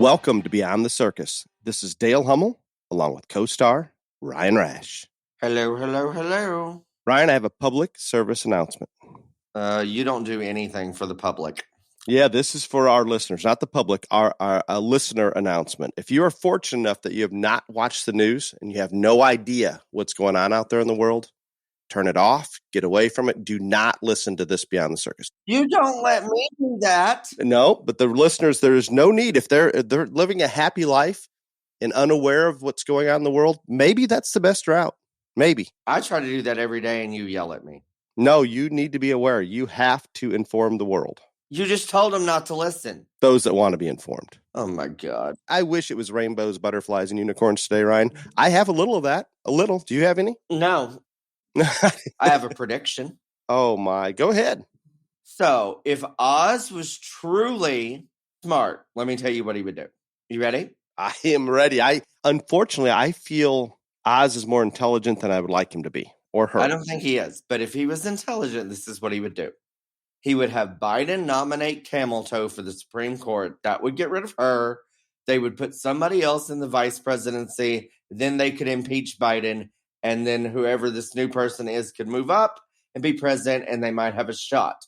Welcome to Beyond the Circus. This is Dale Hummel, along with co-star Ryan Rash. Hello, hello, hello. Ryan, I have a public service announcement. You don't do anything for the public. Yeah, this is for our listeners, not the public, our listener announcement. If you are fortunate enough that you have not watched the news and you have no idea what's going on out there in the world, turn it off, get away from it. Do not listen to this Beyond the Circus. You don't let me do that. No, but the listeners, there is no need. If they're living a happy life and unaware of what's going on in the world, maybe that's the best route. Maybe. I try to do that every day and you yell at me. No, you need to be aware. You have to inform the world. You just told them not to listen. Those that want to be informed. Oh, my God. I wish it was rainbows, butterflies, and unicorns today, Ryan. I have a little of that. A little. Do you have any? No. I have a prediction. Oh, my. Go ahead. So, if Oz was truly smart, let me tell you what he would do. You ready? I am ready. Unfortunately, I feel Oz is more intelligent than I would like him to be, or her. I don't think he is. But if he was intelligent, this is what he would do. He would have Biden nominate Camel Toe for the Supreme Court. That would get rid of her. They would put somebody else in the vice presidency. Then they could impeach Biden. And then whoever this new person is could move up and be president. And they might have a shot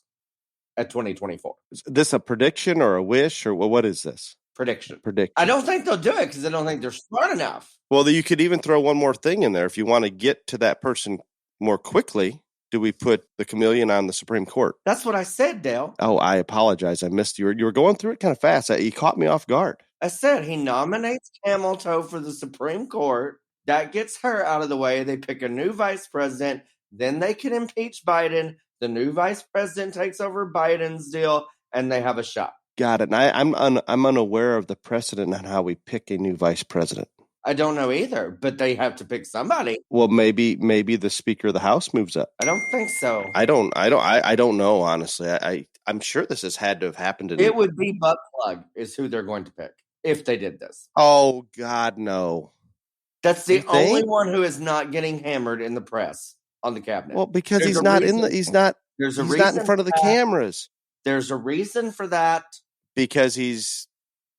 at 2024. Is this a prediction or a wish? Or what is this? Prediction. Prediction. I don't think they'll do it because I don't think they're smart enough. Well, you could even throw one more thing in there. If you want to get to that person more quickly, do we put the chameleon on the Supreme Court? That's what I said, Dale. Oh, I apologize. I missed you. You were going through it kind of fast. You caught me off guard. I said he nominates Camel Toe for the Supreme Court. That gets her out of the way. They pick a new vice president. Then they can impeach Biden. The new vice president takes over Biden's deal, and they have a shot. Got it. And I'm unaware of the precedent on how we pick a new vice president. I don't know either, but they have to pick somebody. Well, maybe the Speaker of the House moves up. I don't think so. I don't know, honestly. I'm sure this has had to have happened. It would be Butt Plug is who they're going to pick if they did this. Oh God, no. That's the only one who is not getting hammered in the press on the cabinet. Well, because he's not in front of the cameras. There's a reason for that. Because he's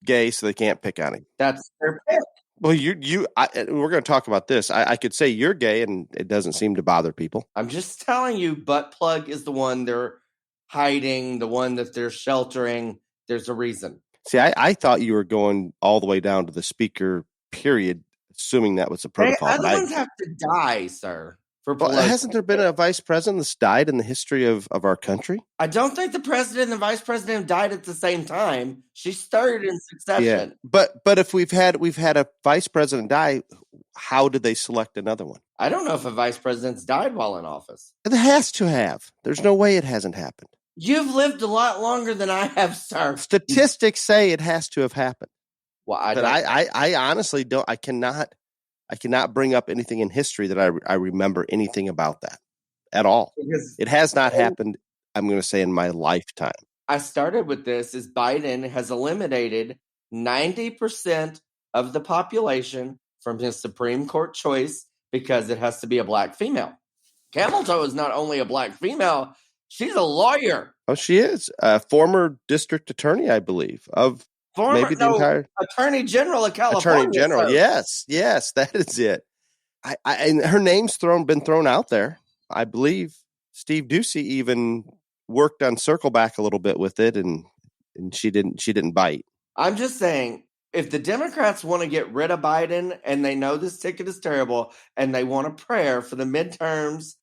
gay, so they can't pick on him. That's their pick. Well, we're going to talk about this. I could say you're gay, and it doesn't seem to bother people. I'm just telling you, Butt Plug is the one they're hiding, the one that they're sheltering. There's a reason. See, I thought you were going all the way down to the speaker, period, assuming that was the protocol. Hey, other ones have to die, sir. Well, hasn't there been a vice president that's died in the history of our country? I don't think the president and the vice president died at the same time. She started in succession. Yeah. But if we've had a vice president die, how did they select another one? I don't know if a vice president's died while in office. It has to have. There's no way it hasn't happened. You've lived a lot longer than I have, sir. Statistics say it has to have happened. Well, I honestly don't. I cannot bring up anything in history that I remember anything about that at all. Because it has not happened, I'm going to say, in my lifetime. I started with this is Biden has eliminated 90% of the population from his Supreme Court choice because it has to be a black female. Camel Toe is not only a black female, she's a lawyer. Oh, she is. A former district attorney, I believe, of entire Attorney General of California. Attorney General, yes, that is it. And her name's been thrown out there. I believe Steve Ducey even worked on Circleback a little bit with it, and she didn't bite. I'm just saying, if the Democrats want to get rid of Biden and they know this ticket is terrible and they want a prayer for the midterms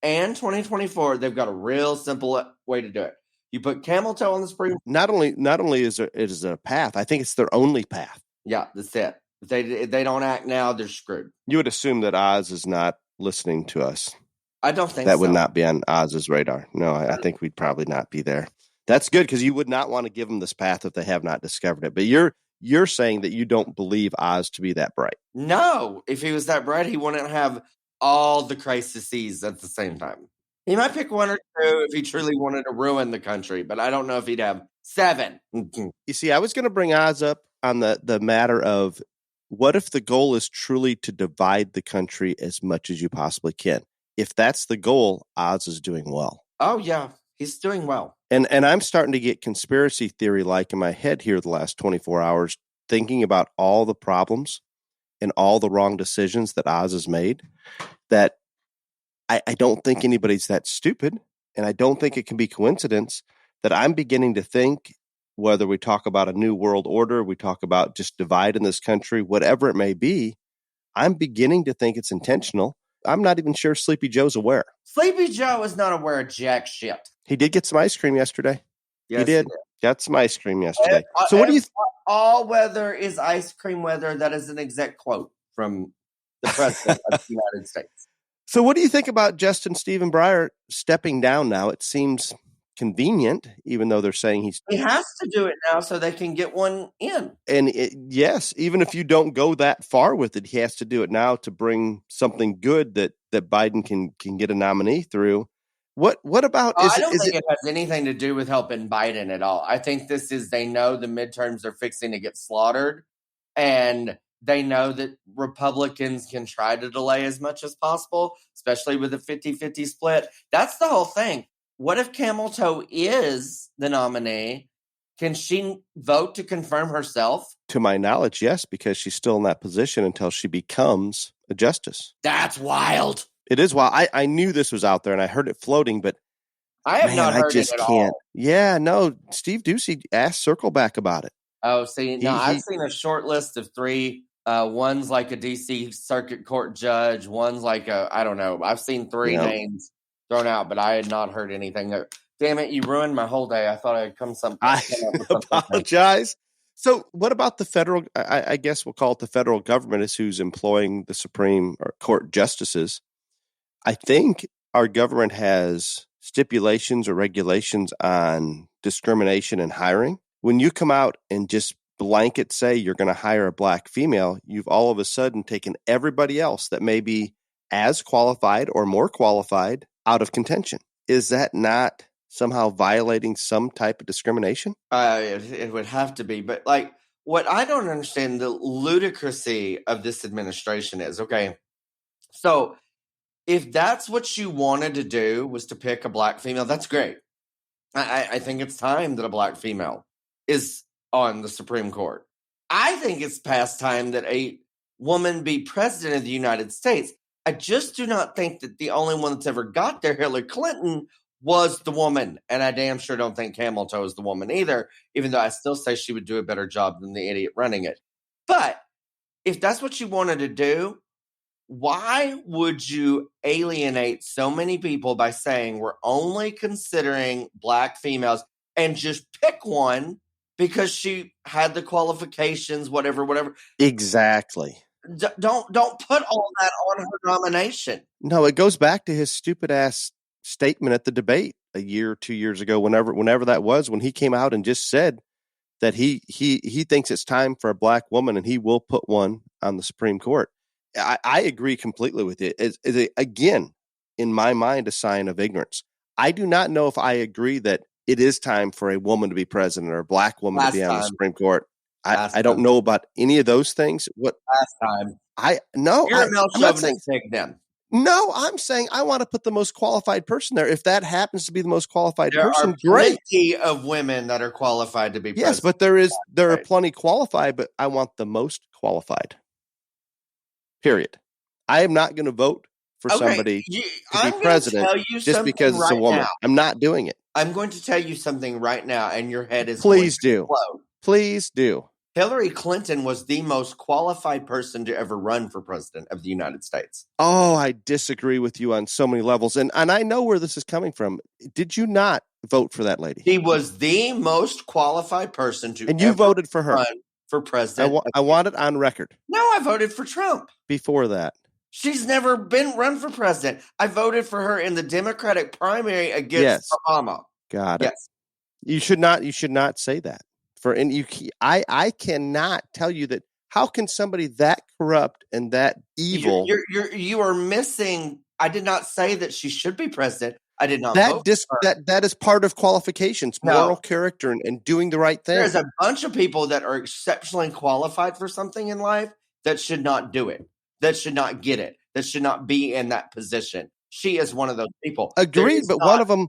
and 2024, they've got a real simple way to do it. You put Camel Toe on the Supreme Court. Not only is it a path, I think it's their only path. Yeah, that's it. If they don't act now, they're screwed. You would assume that Oz is not listening to us. I don't think that would not be on Oz's radar. No, I think we'd probably not be there. That's good because you would not want to give them this path if they have not discovered it. But you're saying that you don't believe Oz to be that bright. No, if he was that bright, he wouldn't have all the crises at the same time. He might pick one or two if he truly wanted to ruin the country, but I don't know if he'd have 7. You see, I was going to bring Oz up on the matter of what if the goal is truly to divide the country as much as you possibly can? If that's the goal, Oz is doing well. Oh, yeah, he's doing well. And I'm starting to get conspiracy theory-like in my head here the last 24 hours thinking about all the problems and all the wrong decisions that Oz has made that I don't think anybody's that stupid. And I don't think it can be coincidence that I'm beginning to think, whether we talk about a new world order, we talk about just divide in this country, whatever it may be, I'm beginning to think it's intentional. I'm not even sure Sleepy Joe's aware. Sleepy Joe is not aware of jack shit. He did get some ice cream yesterday. Yes, he did. Got some ice cream yesterday. So what do you all weather is ice cream weather. That is an exact quote from the president of the United States. So what do you think about Justin Stephen Breyer stepping down now? It seems convenient, even though they're saying he has to do it now so they can get one in. And yes, even if you don't go that far with it, he has to do it now to bring something good that Biden can get a nominee through. What about? I don't think it has anything to do with helping Biden at all. I think this is, they know the midterms are fixing to get slaughtered, and they know that Republicans can try to delay as much as possible, especially with a 50-50 split. That's the whole thing. What if Camel Toe is the nominee? Can she vote to confirm herself? To my knowledge, yes, because she's still in that position until she becomes a justice. That's wild. It is wild. I knew this was out there, and I heard it floating, but I have not heard it at all. Yeah, no. Steve Ducey asked Circleback about it. Oh, see, I've seen a short list of 3. One's like a D.C. Circuit Court judge. One's like I don't know. I've seen 3 names thrown out, but I had not heard anything. Damn it, you ruined my whole day. I thought I'd come up with something. Apologize. So what about the federal, I guess we'll call it the federal government is who's employing the Supreme Court justices. I think our government has stipulations or regulations on discrimination in hiring. When you come out and just blanket say you're going to hire a black female, you've all of a sudden taken everybody else that may be as qualified or more qualified out of contention. Is that not somehow violating some type of discrimination? It would have to be. But like, what I don't understand, the ludicrousy of this administration is, okay, so if that's what you wanted to do was to pick a black female, that's great. I think it's time that a black female is on the Supreme Court. I think it's past time that a woman be president of the United States. I just do not think that the only one that's ever got there, Hillary Clinton, was the woman. And I damn sure don't think Camel Toe is the woman either, even though I still say she would do a better job than the idiot running it. But if that's what you wanted to do, why would you alienate so many people by saying we're only considering black females and just pick one because she had the qualifications, whatever? Exactly. Don't put all that on her nomination. No, it goes back to his stupid ass statement at the debate a year or 2 years ago, whenever that was, when he came out and just said that he thinks it's time for a black woman and he will put one on the Supreme Court. I agree completely with it. It's again, in my mind, a sign of ignorance. I do not know if I agree that it is time for a woman to be president or a black woman to be on the Supreme Court. I don't know about any of those things. Last time? I'm not saying take them. No, I'm saying I want to put the most qualified person there. If that happens to be the most qualified there person, are great. Plenty of women that are qualified to be president. Yes, but there are plenty qualified, but I want the most qualified. Period. I am not going to vote for somebody to be president just because it's a woman. I'm not doing it. I'm going to tell you something right now, and your head is Please going to do. explode. Please do. Hillary Clinton was the most qualified person to ever run for president of the United States. Oh, I disagree with you on so many levels. And I know where this is coming from. Did you not vote for that lady? She was the most qualified person to and you voted for her. Run for president. I want it on record. No, I voted for Trump. Before that. She's never been run for president. I voted for her in the Democratic primary against Obama. Got it. Yes. You should not say that. I cannot tell you that. How can somebody that corrupt and that evil? You are missing. I did not say that she should be president. I did not vote for her. That is part of qualifications, moral character, and doing the right thing. There's a bunch of people that are exceptionally qualified for something in life that should not do it, that should not get it, that should not be in that position. She is one of those people. Agreed, but one of them.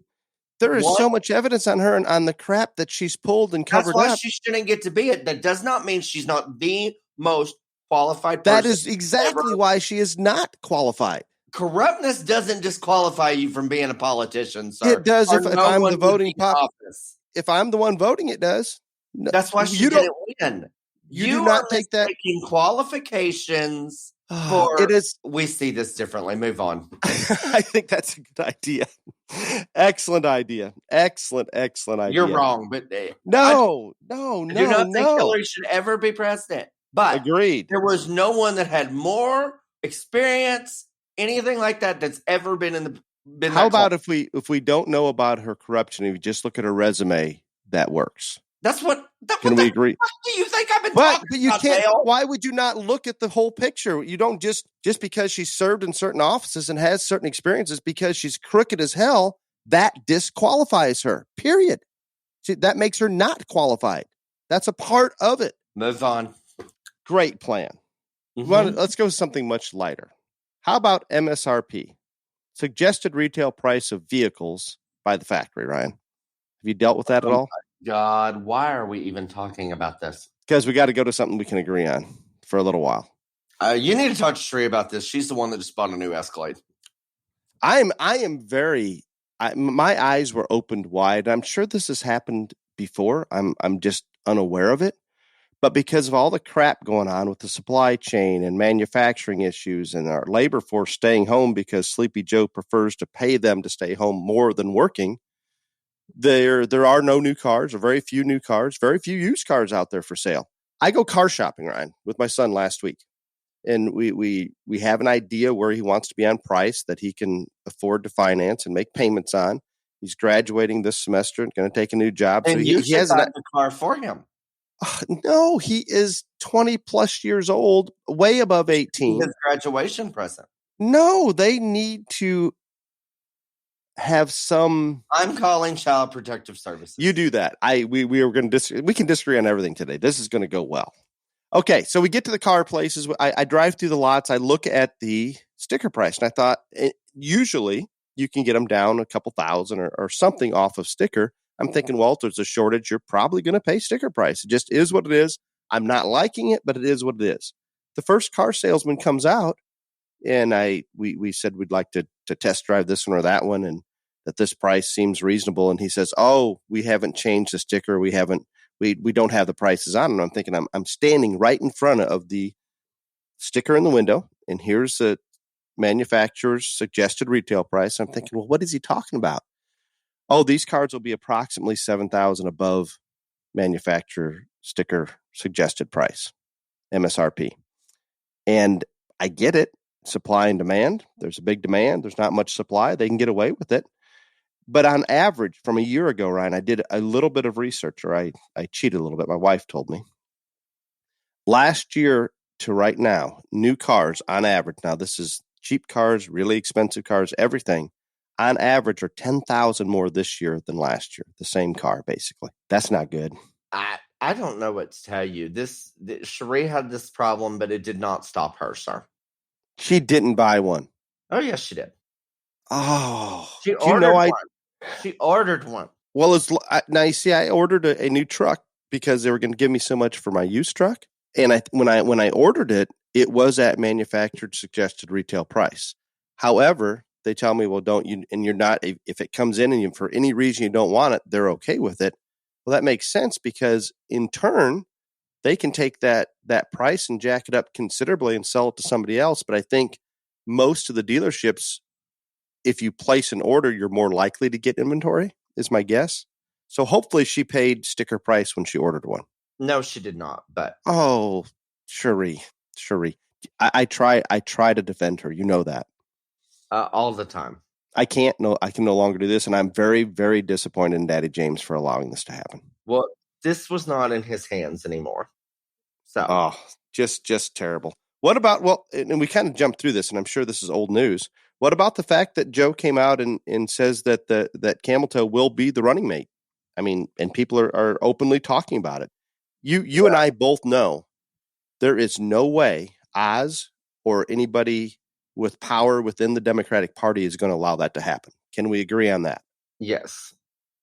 There is so much evidence on her and on the crap that she's pulled and covered That's why up. she shouldn't get to be it. That does not mean she's not the most qualified That person is exactly why she is not qualified. Corruptness doesn't disqualify you from being a politician, sir. It does if I'm the voting office. If I'm the one voting, it does. No, that's why she didn't win. You do not take that. Qualifications for it is. We see this differently. Move on. I think that's a good idea. Excellent idea. Excellent idea. You're wrong, but no. I do not think Hillary should ever be president. But agreed. There was no one that had more experience, anything like that, that's ever been in the. How about if we don't know about her corruption, if we just look at her resume, that works. That's what. Can we agree? What do you think I've been talking but you about, can't. Dale? Why would you not look at the whole picture? You don't just because she's served in certain offices and has certain experiences because she's crooked as hell. That disqualifies her. Period. That makes her not qualified. That's a part of it. Move on. Great plan. Mm-hmm. Let's go with something much lighter. How about MSRP? Suggested retail price of vehicles by the factory, Ryan. Have you dealt with that at all? God, why are we even talking about this? Because we got to go to something we can agree on for a little while. You need to talk to Sheree about this. She's the one that just bought a new Escalade. I am very. My eyes were opened wide. I'm sure this has happened before. I'm just unaware of it. But because of all the crap going on with the supply chain and manufacturing issues and our labor force staying home because Sleepy Joe prefers to pay them to stay home more than working, there are no new cars or very few new cars, very few used cars out there for sale. I go car shopping, Ryan, with my son last week. And we have an idea where he wants to be on price that he can afford to finance and make payments on. He's graduating this semester and going to take a new job. And so he has the car for him. No, he is 20 plus years old, way above 18. His graduation present. No, they need to have some. I'm calling Child Protective Services. You do that. We are going to disagree. We can disagree on everything today. This is going to go well. Okay, so we get to the car places. I drive through the lots. I look at the sticker price, and I thought usually you can get them down a couple thousand or something off of sticker. I'm thinking, well, if there's a shortage, you're probably going to pay sticker price. It just is what it is. I'm not liking it, but it is what it is. The first car salesman comes out, and we said we'd like to test drive this one or that one, and that this price seems reasonable. And he says, "Oh, we haven't changed the sticker. We don't have the prices on." And I'm thinking, I'm standing right in front of the sticker in the window, and here's the manufacturer's suggested retail price. I'm thinking, well, what is he talking about? Oh, these cars will be approximately $7,000 above manufacturer sticker suggested price, MSRP. And I get it. Supply and demand. There's a big demand. There's not much supply. They can get away with it. But on average, from a year ago, Ryan, I did a little bit of research, or I cheated a little bit. My wife told me. Last year to right now, new cars on average, now this is cheap cars, really expensive cars, everything, on average are $10,000 more this year than last year. The same car, basically. That's not good. I don't know what to tell you. Sheree had this problem, but it did not stop her, sir. She didn't buy one. Oh, yes, she did. Oh. She ordered one. She ordered one. Well, now you see, I ordered a new truck because they were going to give me so much for my used truck. And when I ordered it, it was at manufactured suggested retail price. However, they tell me, well, don't you, and you're not, if it comes in and you, for any reason you don't want it, they're okay with it. Well, that makes sense because in turn, they can take that price and jack it up considerably and sell it to somebody else. But I think most of the dealerships, if you place an order, you're more likely to get inventory, is my guess. So hopefully she paid sticker price when she ordered one. No, she did not. But Sheree, I try to defend her. You know that. All the time. I can no longer do this, and I'm very, very disappointed in Daddy James for allowing this to happen. Well, this was not in his hands anymore. So, just terrible. What about and we kind of jumped through this, and I'm sure this is old news. What about the fact that Joe came out and says that that Camel Toe will be the running mate? I mean, and people are openly talking about it. You and I both know there is no way Oz or anybody with power within the Democratic Party is going to allow that to happen. Can we agree on that? Yes.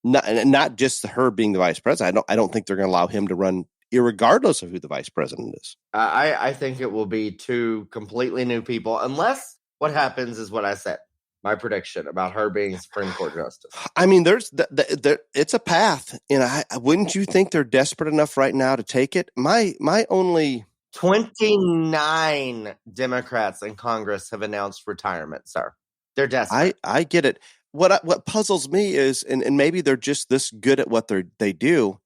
Not just her being the vice president. I don't think they're going to allow him to run irregardless of who the vice president is. I think it will be two completely new people, unless what happens is what I said. My prediction about her being Supreme Court justice. I mean, it's a path, and wouldn't you think they're desperate enough right now to take it? My only 29 Democrats in Congress have announced retirement, sir. They're desperate. I get it. What puzzles me is, and maybe they're just this good at what they do.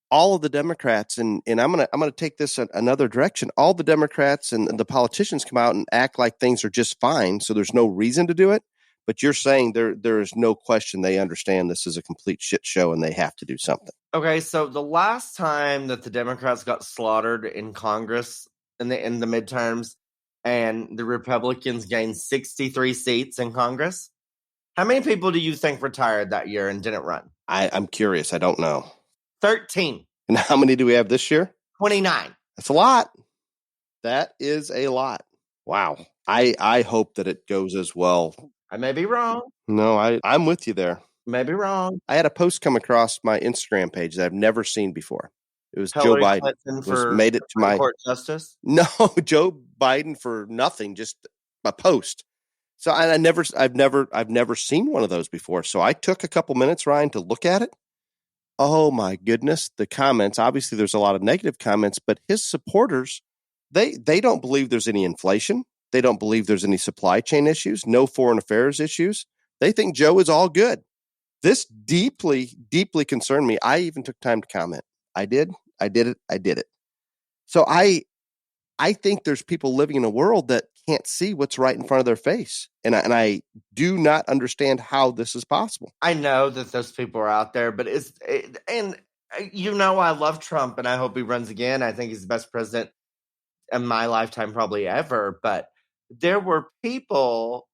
All of the Democrats, and I'm gonna take this another direction. All the Democrats and the politicians come out and act like things are just fine, so there's no reason to do it. But you're saying there is no question they understand this is a complete shit show and they have to do something. Okay, so the last time that the Democrats got slaughtered in Congress in the midterms, and the Republicans gained 63 seats in Congress, how many people do you think retired that year and didn't run? I'm curious. I don't know. 13. And how many do we have this year? 29. That's a lot. That is a lot. Wow. I hope that it goes as well. I may be wrong. No, I'm with you there. Maybe wrong. I had a post come across my Instagram page that I've never seen before. It was Hillary Joe Biden made it to my court justice. No, Joe Biden for nothing, just a post. So I've never seen one of those before. So I took a couple minutes, Ryan, to look at it. Oh my goodness, the comments. Obviously, there's a lot of negative comments, but his supporters, they don't believe there's any inflation. They don't believe there's any supply chain issues, no foreign affairs issues. They think Joe is all good. This deeply, deeply concerned me. I even took time to comment. I did it. So I think there's people living in a world that can't see what's right in front of their face. And I do not understand how this is possible. I know that those people are out there, but I love Trump and I hope he runs again. I think he's the best president in my lifetime, probably ever. But there were people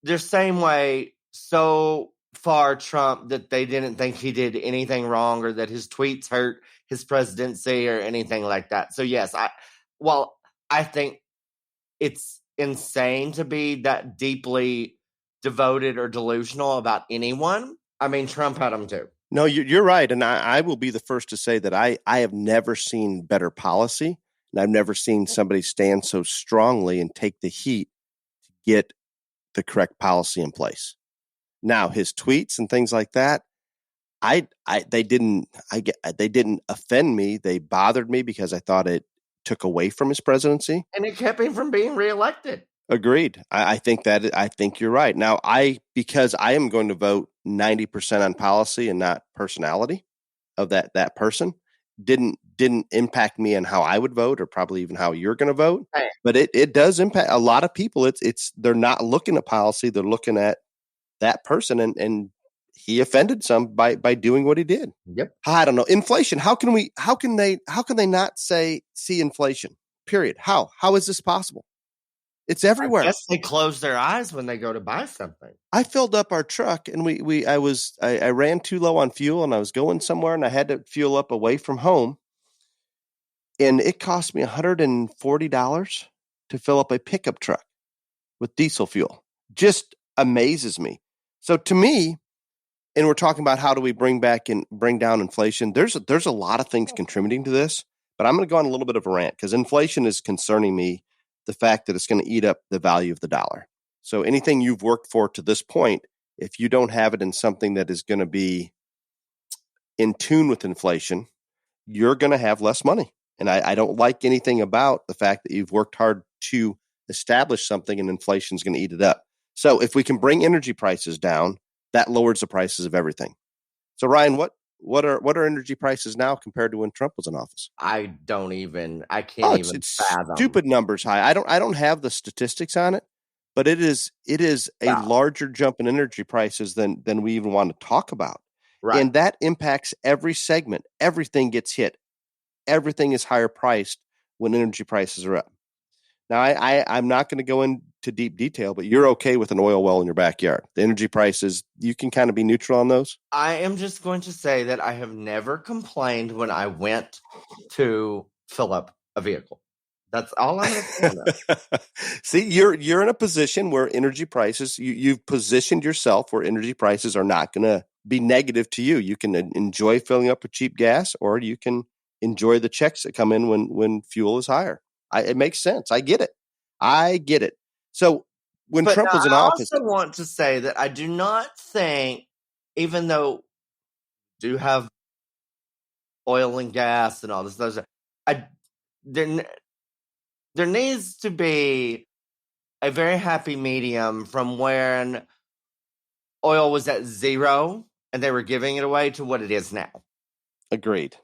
the same way so far Trump that they didn't think he did anything wrong or that his tweets hurt his presidency or anything like that. So yes, I think it's insane to be that deeply devoted or delusional about anyone. I mean, Trump had them too. No, you're right. And I will be the first to say that I have never seen better policy. And I've never seen somebody stand so strongly and take the heat to get the correct policy in place. Now, his tweets and things like that, they didn't offend me. They bothered me because I thought it took away from his presidency. And it kept him from being reelected. Agreed. I think you're right. Now, because I am going to vote 90% on policy and not personality of that person, didn't impact me on how I would vote or probably even how you're going to vote. Right. But it does impact a lot of people. They're not looking at policy. They're looking at that person and he offended some by doing what he did. Yep. I don't know. Inflation. How can they not see inflation? Period. How is this possible? It's everywhere. I guess they close their eyes when they go to buy something. I filled up our truck and I ran too low on fuel and I was going somewhere and I had to fuel up away from home. And it cost me $140 to fill up a pickup truck with diesel fuel. Just amazes me. So to me, and we're talking about how do we bring down inflation. There's a lot of things contributing to this, but I'm going to go on a little bit of a rant because inflation is concerning me. The fact that it's going to eat up the value of the dollar. So anything you've worked for to this point, if you don't have it in something that is going to be in tune with inflation, you're going to have less money. And I don't like anything about the fact that you've worked hard to establish something and inflation is going to eat it up. So if we can bring energy prices down, that lowers the prices of everything. So Ryan, what are energy prices now compared to when Trump was in office? I can't even fathom. Stupid numbers high. I don't have the statistics on it, but it is a larger jump in energy prices than we even want to talk about. Right. And that impacts every segment. Everything gets hit. Everything is higher priced when energy prices are up. Now, I'm not going to go into deep detail, but you're okay with an oil well in your backyard. The energy prices, you can kind of be neutral on those? I am just going to say that I have never complained when I went to fill up a vehicle. That's all I'm going to say. See, you're in a position where energy prices, you've positioned yourself where energy prices are not going to be negative to you. You can enjoy filling up with cheap gas, or you can enjoy the checks that come in when fuel is higher. It makes sense. I get it. So when But Trump was in I office, also want to say that I do not think, even though do have oil and gas and all this other stuff, there needs to be a very happy medium from when oil was at zero and they were giving it away to what it is now. agreed.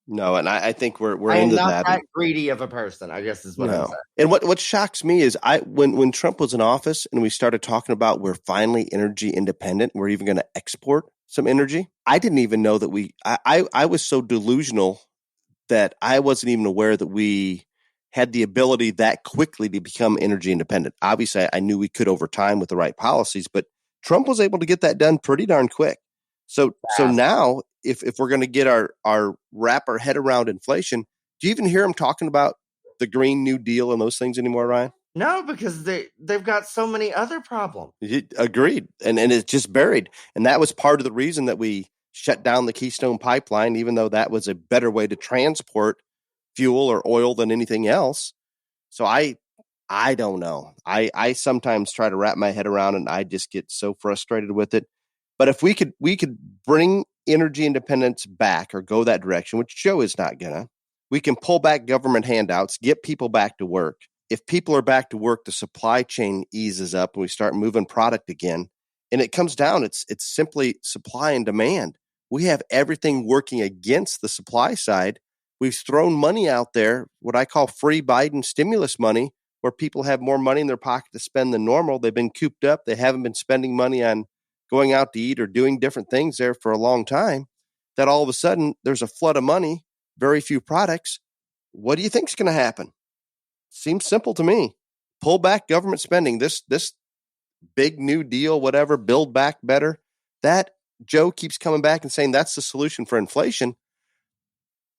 No, and I think we're I am into not that. greedy of a person, I guess is what I'm No. saying. And what shocks me is when Trump was in office and we started talking about we're finally energy independent, we're even going to export some energy. I didn't even know that I was so delusional that I wasn't even aware that we had the ability that quickly to become energy independent. Obviously, I knew we could over time with the right policies, but Trump was able to get that done pretty darn quick. So now, if we're going to get our wrap our head around inflation, do you even hear him talking about the Green New Deal and those things anymore, Ryan? No, because they've got so many other problems. Agreed. And it's just buried. And that was part of the reason that we shut down the Keystone Pipeline, even though that was a better way to transport fuel or oil than anything else. So I don't know. I sometimes try to wrap my head around and I just get so frustrated with it. But if we could bring energy independence back or go that direction, which Joe is not gonna, we can pull back government handouts, get people back to work. If people are back to work, the supply chain eases up and we start moving product again. And it comes down, it's simply supply and demand. We have everything working against the supply side. We've thrown money out there, what I call free Biden stimulus money, where people have more money in their pocket to spend than normal. They've been cooped up. They haven't been spending money on going out to eat or doing different things there for a long time. That all of a sudden there's a flood of money, very few products. What do you think is going to happen? Seems simple to me. Pull back government spending. This big new deal, whatever, build back better. That Joe keeps coming back and saying that's the solution for inflation.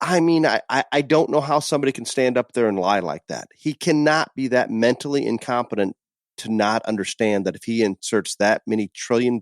I mean, I don't know how somebody can stand up there and lie like that. He cannot be that mentally incompetent to not understand that if he inserts that many $1 trillion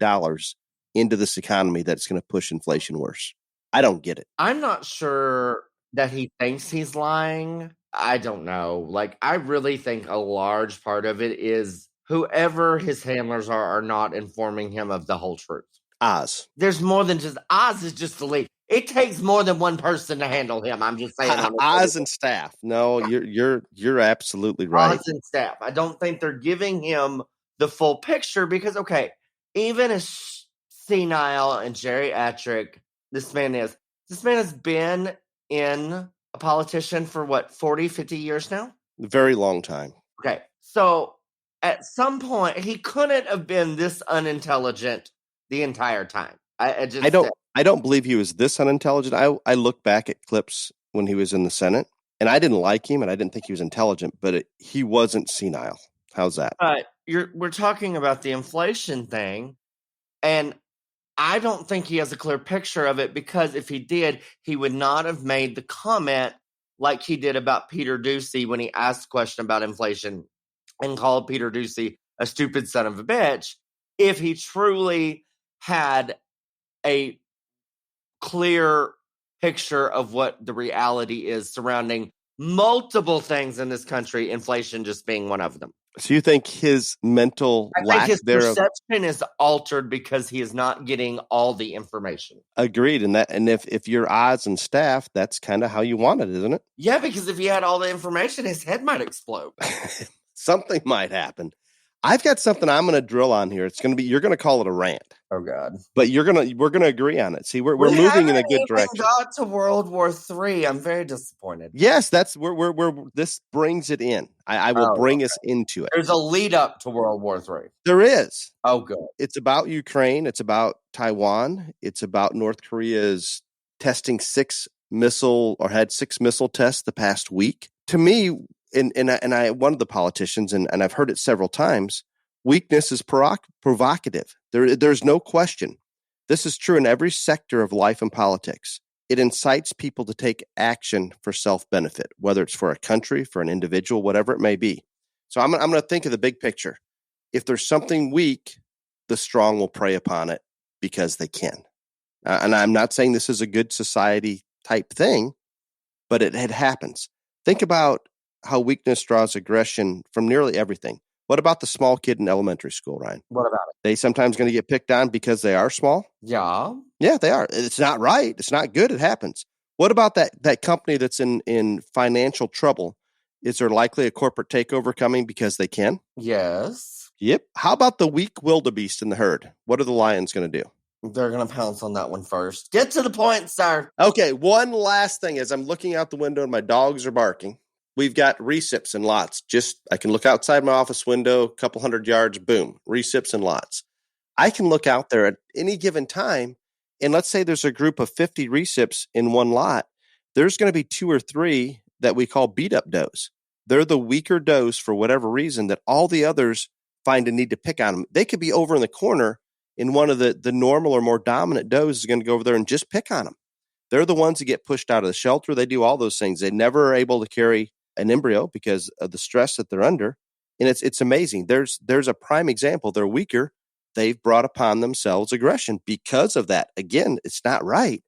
into this economy, that it's going to push inflation worse. I don't get it. I'm not sure that he thinks he's lying. I don't know. Like, I really think a large part of it is whoever his handlers are not informing him of the whole truth. Oz. There's more than just Oz is just the lead. It takes more than one person to handle him. I'm just saying. Oz and staff. No, you're absolutely right. Oz and staff. I don't think they're giving him the full picture because, okay, even as senile and geriatric this man has been in a politician for what, 40, 50 years now? Very long time. Okay. So at some point, he couldn't have been this unintelligent the entire time. I don't believe he was this unintelligent. I look back at clips when he was in the Senate, and I didn't like him, and I didn't think he was intelligent, but he wasn't senile. How's that? We're talking about the inflation thing, and I don't think he has a clear picture of it because if he did, he would not have made the comment like he did about Peter Doocy when he asked a question about inflation and called Peter Doocy a stupid son of a bitch. If he truly had a clear picture of what the reality is surrounding multiple things in this country, inflation just being one of them. So you think his mental lack his thereof perception is altered because he is not getting all the information. Agreed. And if you're Oz and staff, that's kind of how you want it, isn't it? Yeah, because if he had all the information, his head might explode. Something might happen. I've got something I'm going to drill on here. You're going to call it a rant. Oh God! But we're going to agree on it. See, we're moving in a good direction. Got to World War III. I'm very disappointed. Yes, that's where this brings it in. I will bring us into it. There's a lead up to World War III. There is. Oh, good. It's about Ukraine. It's about Taiwan. It's about North Korea's testing had 6 missile tests the past week. To me, and I one of the politicians, and I've heard it several times, weakness is provocative. There's no question. This is true in every sector of life and politics. It incites people to take action for self-benefit, whether it's for a country, for an individual, whatever it may be. So I'm going to think of the big picture. If there's something weak, the strong will prey upon it because they can. And I'm not saying this is a good society type thing, but it happens. Think about how weakness draws aggression from nearly everything. What about the small kid in elementary school, Ryan? What about it? They sometimes going to get picked on because they are small? Yeah. Yeah, they are. It's not right. It's not good. It happens. What about that company that's in financial trouble? Is there likely a corporate takeover coming because they can? Yes. Yep. How about the weak wildebeest in the herd? What are the lions going to do? They're going to pounce on that one first. Get to the point, sir. Okay, one last thing. As I'm looking out the window and my dogs are barking, we've got recips and lots. I can look outside my office window, a couple 100 yards, boom, recips and lots. I can look out there at any given time, and let's say there's a group of 50 recips in one lot. There's going to be 2 or 3 that we call beat-up does. They're the weaker does for whatever reason that all the others find a need to pick on them. They could be over in the corner, and one of the normal or more dominant does is going to go over there and just pick on them. They're the ones that get pushed out of the shelter. They do all those things. They never are able to carry an embryo because of the stress that they're under. And it's amazing. There's a prime example. They're weaker. They've brought upon themselves aggression because of that. Again, it's not right,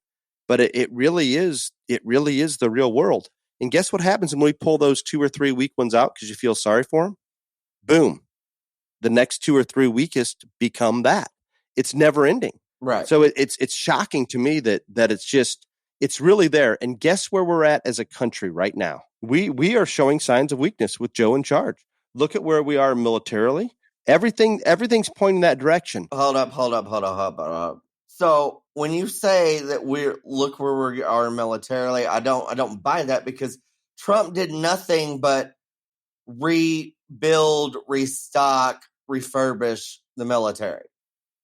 but it really is. It really is the real world. And guess what happens when we pull those 2 or 3 weak ones out because you feel sorry for them? Boom. The next 2 or 3 weakest become that. It's never ending. Right. So it's shocking to me that it's really there. And guess where we're at as a country right now? We are showing signs of weakness with Joe in charge. Look at where we are militarily. Everything's pointing that direction. Hold up. So when you say that look where we are militarily, I don't buy that because Trump did nothing but rebuild, restock, refurbish the military.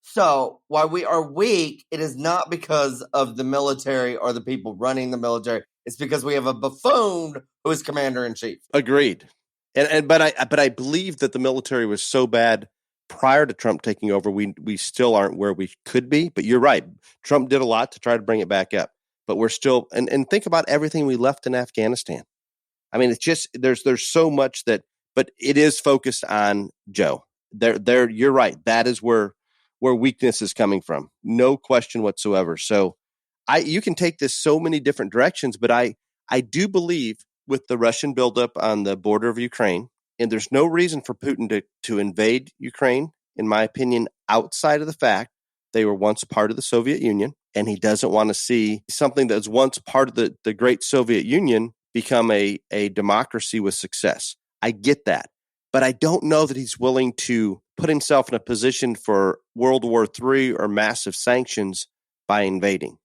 So while we are weak, it is not because of the military or the people running the military. It's because we have a buffoon who is commander in chief. Agreed. But I believe that the military was so bad prior to Trump taking over. We still aren't where we could be. But you're right. Trump did a lot to try to bring it back up. But we're still and think about everything we left in Afghanistan. I mean, it's just there's so much that, but it is focused on Joe. There. You're right. That is where weakness is coming from. No question whatsoever. So you can take this so many different directions, but I do believe with the Russian buildup on the border of Ukraine, and there's no reason for Putin to invade Ukraine, in my opinion, outside of the fact they were once part of the Soviet Union, and he doesn't want to see something that was once part of the great Soviet Union become a democracy with success. I get that. But I don't know that he's willing to put himself in a position for World War III or massive sanctions by invading.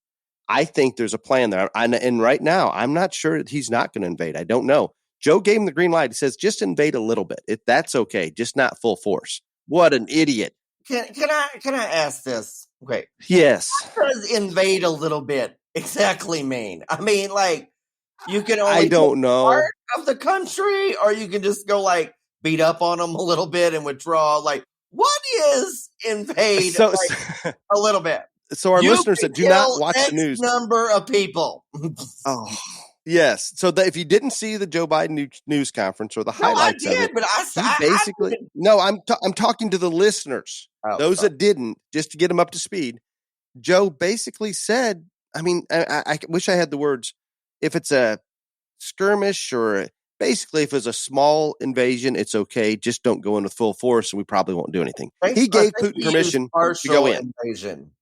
I think there's a plan there. And right now, I'm not sure that he's not going to invade. I don't know. Joe gave him the green light. He says, just invade a little bit. That's okay. Just not full force. What an idiot. Can I ask this? Okay. Yes. What does invade a little bit exactly mean? I mean, like, you can only I don't know. part of the country, or you can just go like beat up on them a little bit and withdraw. Like, what is invade a little bit? So our listeners that do not watch the news, number of people. Oh, yes. So if you didn't see the Joe Biden news conference or the highlights of it, but I'm talking to the listeners, those that didn't, just to get them up to speed. Joe basically said, I mean, I wish I had the words. If it's a skirmish or basically if it's a small invasion, it's okay. Just don't go in with full force, and we probably won't do anything. He gave Putin permission to go in.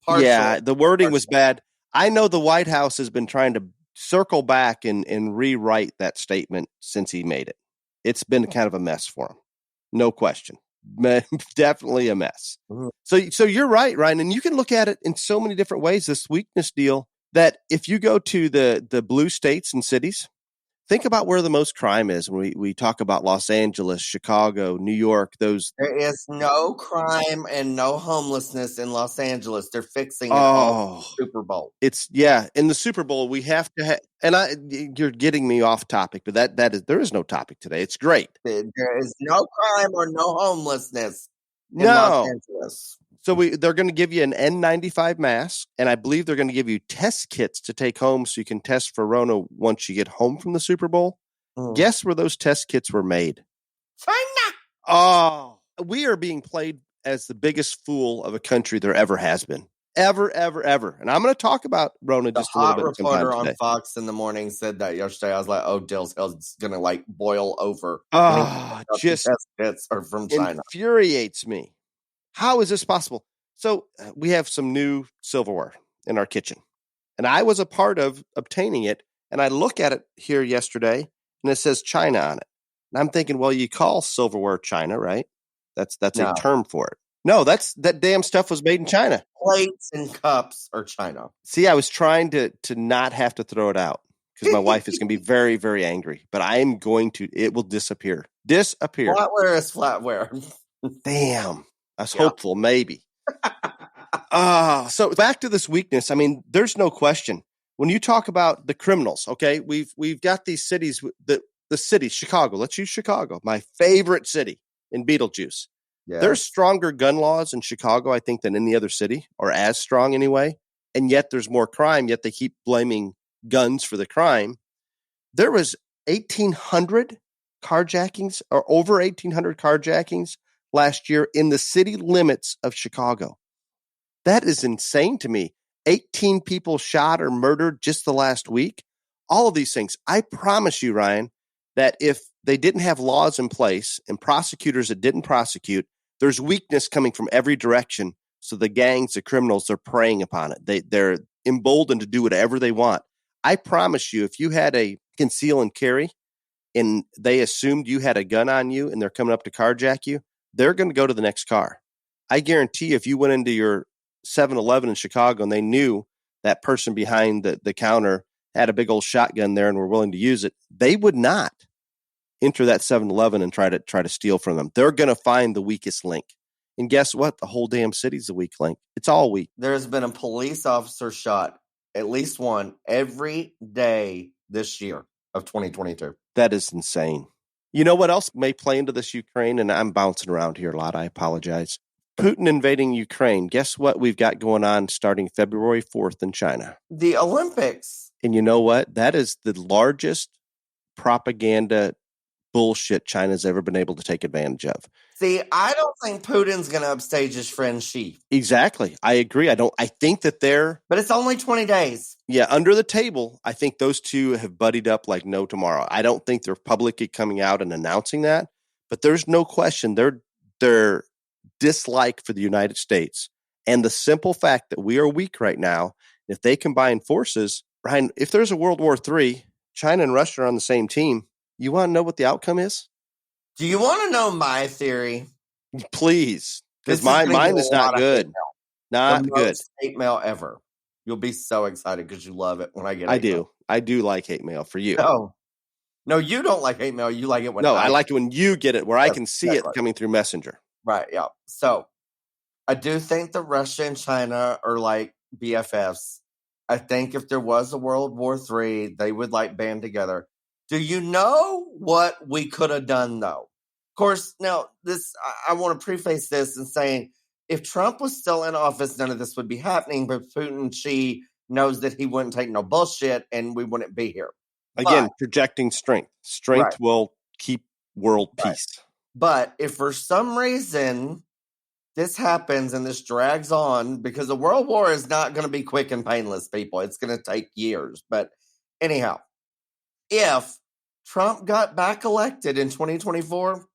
Yeah, the wording was bad. I know the White House has been trying to circle back and rewrite that statement since he made it. It's been kind of a mess for him. No question. Definitely a mess. Mm-hmm. So you're right, Ryan. And you can look at it in so many different ways, this weakness deal, that if you go to the blue states and cities, think about where the most crime is. When we talk about Los Angeles, Chicago, New York, there is no crime and no homelessness in Los Angeles. They're fixing it all in the Super Bowl. In the Super Bowl, we have to you're getting me off topic, but there is no topic today. It's great. There is no crime or no homelessness in Los Angeles. So they're going to give you an N95 mask, and I believe they're going to give you test kits to take home so you can test for Rona once you get home from the Super Bowl. Guess where those test kits were made? China. Oh, we are being played as the biggest fool of a country there ever has been. ever, ever, ever. And I'm going to talk about Rona The just a little hot bit sometime reporter on today. Fox in the morning said that yesterday. I was like, oh, Dill's hell's going to like boil over. Just Test kits are from China. Infuriates me. How is this possible? So we have some new silverware in our kitchen, and I was a part of obtaining it. And I look at it here yesterday, and it says China on it. And I'm thinking, well, you call silverware China, right? That's a No. term for it. No, that damn stuff was made in China. Plates and cups are China. See, I was trying to not have to throw it out because my wife is going to be very, very angry. But I am going to. It will disappear. Disappear. Flatware is flatware. Damn. I was hopeful, maybe. So back to this weakness. I mean, there's no question. When you talk about the criminals, okay, we've got these cities, the city, Chicago. Let's use Chicago, my favorite city in Beetlejuice. Yes. There's stronger gun laws in Chicago, I think, than any other city, or as strong anyway. And yet there's more crime, yet they keep blaming guns for the crime. There was 1,800 carjackings, or over 1,800 carjackings last year in the city limits of Chicago. That is insane to me. 18 people shot or murdered just the last week. All of these things. I promise you, Ryan, that if they didn't have laws in place and prosecutors that didn't prosecute, there's weakness coming from every direction. So the gangs, the criminals, they're preying upon it. They're emboldened to do whatever they want. I promise you, if you had a conceal and carry and they assumed you had a gun on you and they're coming up to carjack you, they're going to go to the next car. I guarantee you, if you went into your 7-Eleven in Chicago and they knew that person behind the counter had a big old shotgun there and were willing to use it, they would not enter that 7-Eleven and try to steal from them. They're going to find the weakest link. And guess what? The whole damn city's a weak link. It's all weak. There's been a police officer shot, at least one, every day this year of 2022. That is insane. You know what else may play into this Ukraine? And I'm bouncing around here a lot. I apologize. Putin invading Ukraine. Guess what we've got going on starting February 4th in China? The Olympics. And you know what? That is the largest propaganda bullshit China's ever been able to take advantage of. See, I don't think Putin's going to upstage his friend Xi. Exactly. I agree. I think that they're... But it's only 20 days. Yeah, under the table, I think those two have buddied up like no tomorrow. I don't think they're publicly coming out and announcing that, but there's no question their dislike for the United States and the simple fact that we are weak right now, if they combine forces, Ryan, if there's a World War III, China and Russia are on the same team, you want to know what the outcome is? Do you want to know my theory? Please, because mine is not good. Not good. Hate mail ever. You'll be so excited because you love it when I get I do. I do like hate mail for you. No, you don't like hate mail. You like it when I like it when you get it, where I can see it coming through Messenger. Right, yeah. So I do think that Russia and China are like BFFs. I think if there was a World War III, they would like band together. Do you know what we could have done, though? Of course, now, I want to preface this in saying, if Trump was still in office, none of this would be happening, but Putin, Xi knows that he wouldn't take no bullshit, and we wouldn't be here. Again, projecting strength. Strength will keep world peace. But if for some reason this happens and this drags on, because a world war is not going to be quick and painless, people. It's going to take years. But anyhow, if Trump got back elected in 2024,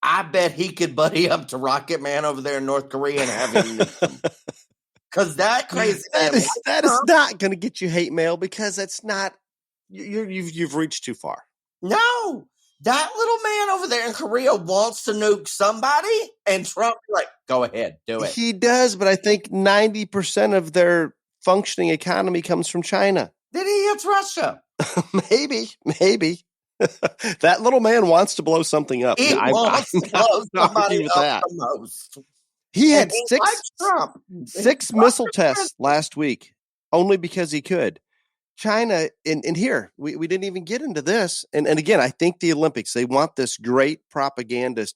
I bet he could buddy up to Rocket Man over there in North Korea and have him. Because that crazy that is not going to get you hate mail, because that's not you've reached too far. No, that little man over there in Korea wants to nuke somebody, and Trump like, go ahead, do it. He does, but I think 90% of their functioning economy comes from China. Then he hits Russia. Maybe. That little man wants to blow something up. He wants to blow somebody up the most. He had six missile tests last week, only because he could. China, and here, we didn't even get into this. And again, I think the Olympics, they want this great propaganda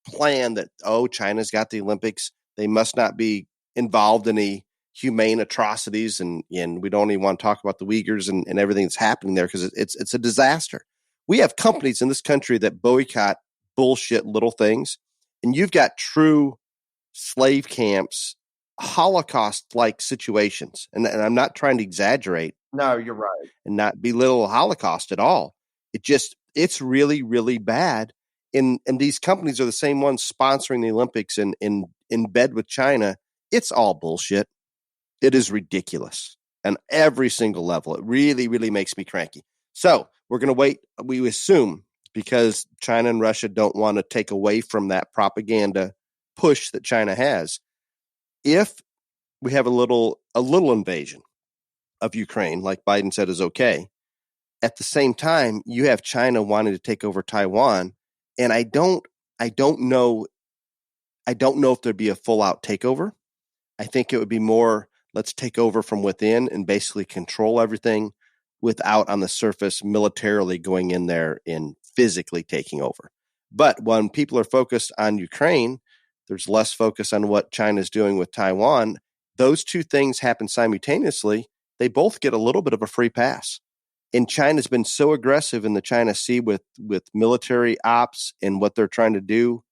plan that, China's got the Olympics. They must not be involved in any humane atrocities. And we don't even want to talk about the Uyghurs and everything that's happening there, because it's a disaster. We have companies in this country that boycott bullshit little things. And you've got true slave camps Holocaust-like situations. And I'm not trying to exaggerate No, you're right. and not belittle Holocaust at all. It's really, really bad. And these companies are the same ones sponsoring the Olympics and in bed with China. It's all bullshit. It is ridiculous on every single level. It really, really makes me cranky. So we're going to wait. We assume because China and Russia don't want to take away from that propaganda push that China has. If we have a little invasion of Ukraine, like Biden said is okay, at the same time, you have China wanting to take over Taiwan. And I don't know if there'd be a full out takeover. I think it would be more, let's take over from within and basically control everything without on the surface militarily going in there and physically taking over. But when people are focused on Ukraine, there's less focus on what China's doing with Taiwan. Those two things happen simultaneously. They both get a little bit of a free pass. And China's been so aggressive in the China Sea with military ops and what they're trying to do,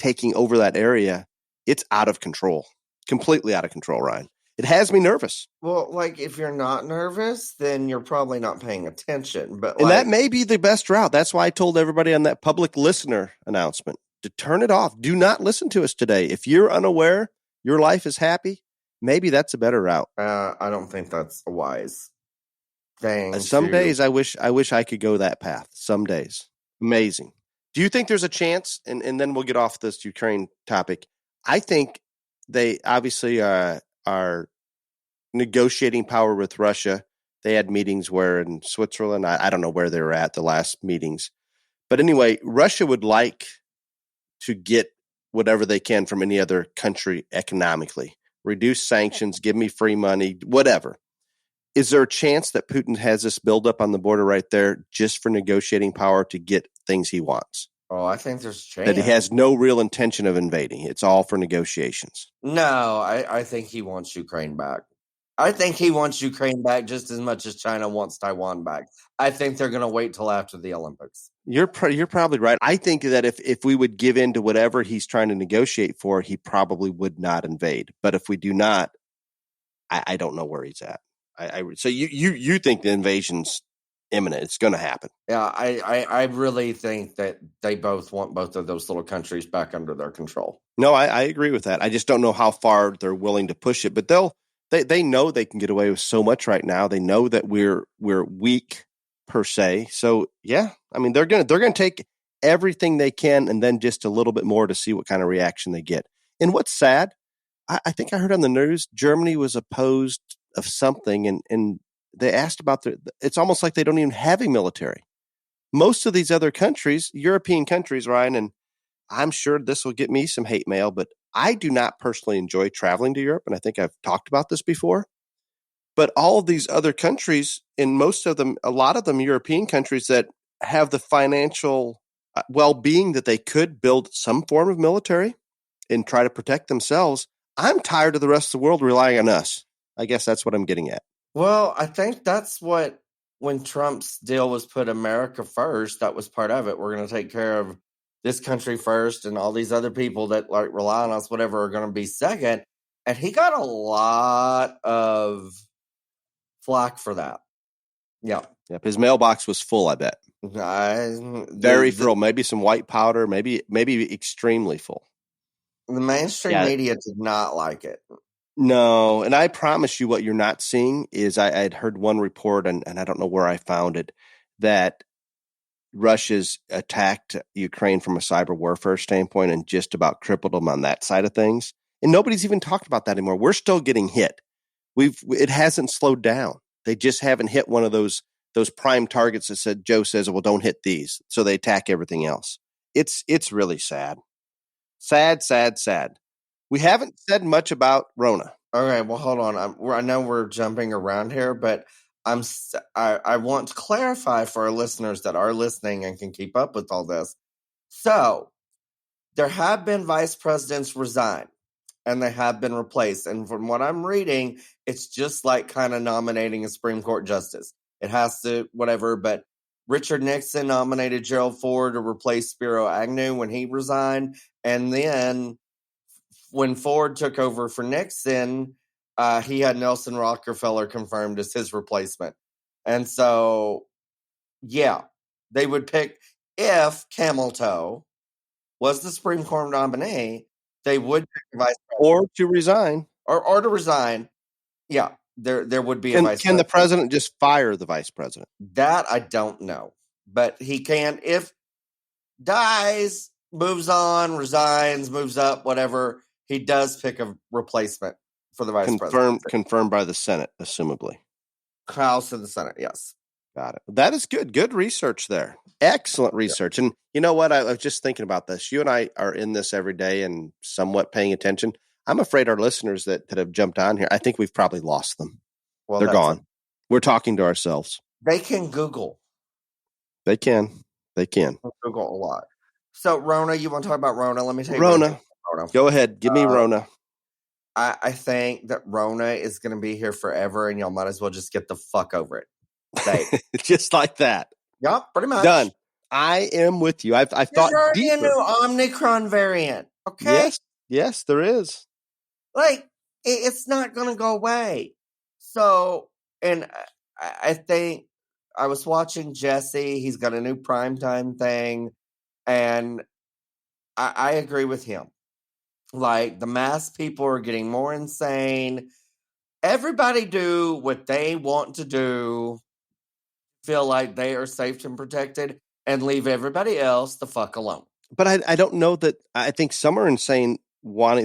taking over that area. It's out of control, completely out of control, Ryan. It has me nervous. Well, like, if you're not nervous, then you're probably not paying attention. But And that may be the best route. That's why I told everybody on that public listener announcement to turn it off. Do not listen to us today. If you're unaware, your life is happy, maybe that's a better route. I don't think that's a wise thing. Some days I wish I could go that path. Some days. Amazing. Do you think there's a chance, and then we'll get off this Ukraine topic. I think they obviously are negotiating power with Russia. They had meetings where in Switzerland, I don't know where they were at the last meetings. But anyway, Russia would like to get whatever they can from any other country economically. Reduce sanctions, give me free money, whatever. Is there a chance that Putin has this buildup on the border right there just for negotiating power to get things he wants? Oh, I think there's a chance. That he has no real intention of invading. It's all for negotiations. No, I think he wants Ukraine back. I think he wants Ukraine back just as much as China wants Taiwan back. I think they're going to wait till after the Olympics. You're probably right. I think that if we would give in to whatever he's trying to negotiate for, he probably would not invade. But if we do not, I don't know where he's at. So you think the invasion's imminent? It's going to happen. Yeah, I really think that they both want both of those little countries back under their control. No, I agree with that. I just don't know how far they're willing to push it. But they know they can get away with so much right now. They know that we're weak per se. So yeah, I mean they're gonna take everything they can and then just a little bit more to see what kind of reaction they get. And what's sad, I think I heard on the news Germany was opposed of something, and they asked about it's almost like they don't even have a military. Most of these other countries, European countries, Ryan, and I'm sure this will get me some hate mail, but I do not personally enjoy traveling to Europe, and I think I've talked about this before. But all of these other countries, and most of them, a lot of them European countries that have the financial well-being that they could build some form of military and try to protect themselves. I'm tired of the rest of the world relying on us. I guess that's what I'm getting at. Well, I think that's what, when Trump's deal was put America first, that was part of it. We're going to take care of this country first, and all these other people that like rely on us, whatever, are going to be second. And he got a lot of flack for that. Yeah. Yep. His mailbox was full, I bet. Very full. Maybe some white powder, maybe extremely full. The mainstream media did not like it. No, and I promise you what you're not seeing is I had heard one report, and I don't know where I found it, that Russia's attacked Ukraine from a cyber warfare standpoint and just about crippled them on that side of things. And nobody's even talked about that anymore. We're still getting hit. It hasn't slowed down. They just haven't hit one of those prime targets that said, Joe says, well, don't hit these. So they attack everything else. It's really sad. Sad. We haven't said much about Rona. Okay, well, hold on. I know we're jumping around here, but I want to clarify for our listeners that are listening and can keep up with all this. So, there have been vice presidents resign, and they have been replaced. And from what I'm reading, it's just like kind of nominating a Supreme Court justice. It has to, whatever, but Richard Nixon nominated Gerald Ford to replace Spiro Agnew when he resigned, and then when Ford took over for Nixon, he had Nelson Rockefeller confirmed as his replacement. And so, yeah, they would pick, if Camel Toe was the Supreme Court nominee, they would pick a vice president. Or to resign. Or to resign. Yeah, there would be a vice Can president. the president just fire the vice president? That I don't know. But he can, if dies, moves on, resigns, moves up, whatever, he does pick a replacement for the vice president. Confirmed by the Senate, assumably. House and the Senate, yes. Got it. That is good. Good research there. Excellent research. Yeah. And you know what? I was just thinking about this. You and I are in this every day and somewhat paying attention. I'm afraid our listeners that have jumped on here, I think we've probably lost them. Well, they're gone. We're talking to ourselves. They can Google. They can. Google a lot. So, Rona, you want to talk about Rona? Let me tell you. Rona. Go ahead. Give me Rona. I think that Rona is going to be here forever, and y'all might as well just get the fuck over it. Just like that. Yep, pretty much. Done. I am with you. I've thought deeper. There's already a new Omicron variant. Okay. Yes, there is. Like, it's not going to go away. So, and I think I was watching Jesse. He's got a new primetime thing, and I agree with him. Like, the mask people are getting more insane. Everybody do what they want to do, feel like they are safe and protected, and leave everybody else the fuck alone. But I don't know that. I think some are insane,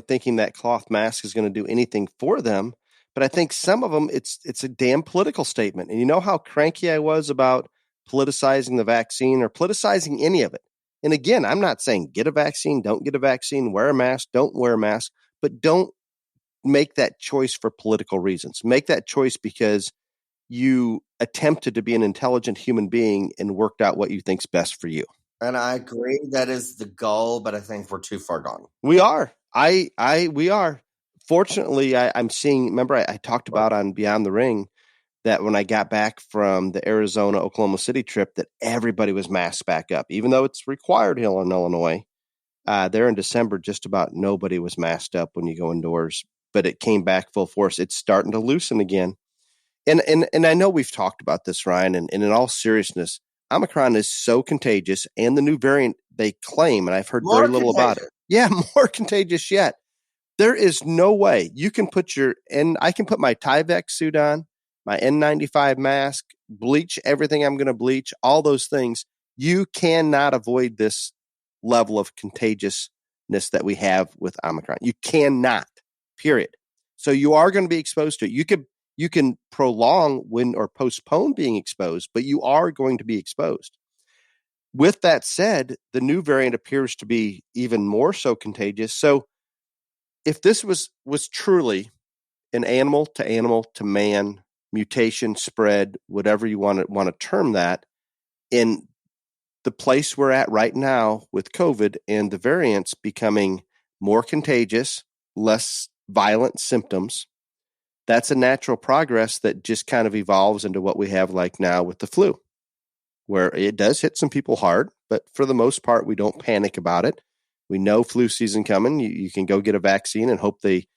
thinking that cloth mask is going to do anything for them. But I think some of them, it's a damn political statement. And you know how cranky I was about politicizing the vaccine or politicizing any of it. And again, I'm not saying get a vaccine, don't get a vaccine, wear a mask, don't wear a mask, but don't make that choice for political reasons. Make that choice because you attempted to be an intelligent human being and worked out what you think's best for you. And I agree that is the goal, but I think we're too far gone. We are. We are. Fortunately, I'm seeing, remember I talked about on Beyond the Ring that when I got back from the Arizona, Oklahoma City trip, that everybody was masked back up, even though it's required here in Illinois. There in December, just about nobody was masked up when you go indoors, but it came back full force. It's starting to loosen again. And I know we've talked about this, Ryan, and in all seriousness, Omicron is so contagious, and the new variant they claim, and I've heard very little about it. Yeah, more contagious yet. There is no way you can I can put my Tyvek suit on, my N95 mask, bleach everything I'm going to bleach, all those things. You cannot avoid this level of contagiousness that we have with Omicron. You cannot, period. So you are going to be exposed to it. You can prolong or postpone being exposed, but you are going to be exposed. With that said, the new variant appears to be even more so contagious. So if this was truly an animal to man mutation spread, whatever you want to term that, in the place we're at right now with COVID and the variants becoming more contagious, less violent symptoms, that's a natural progress that just kind of evolves into what we have like now with the flu, where it does hit some people hard, but for the most part, we don't panic about it. We know flu season coming. You can go get a vaccine and hope they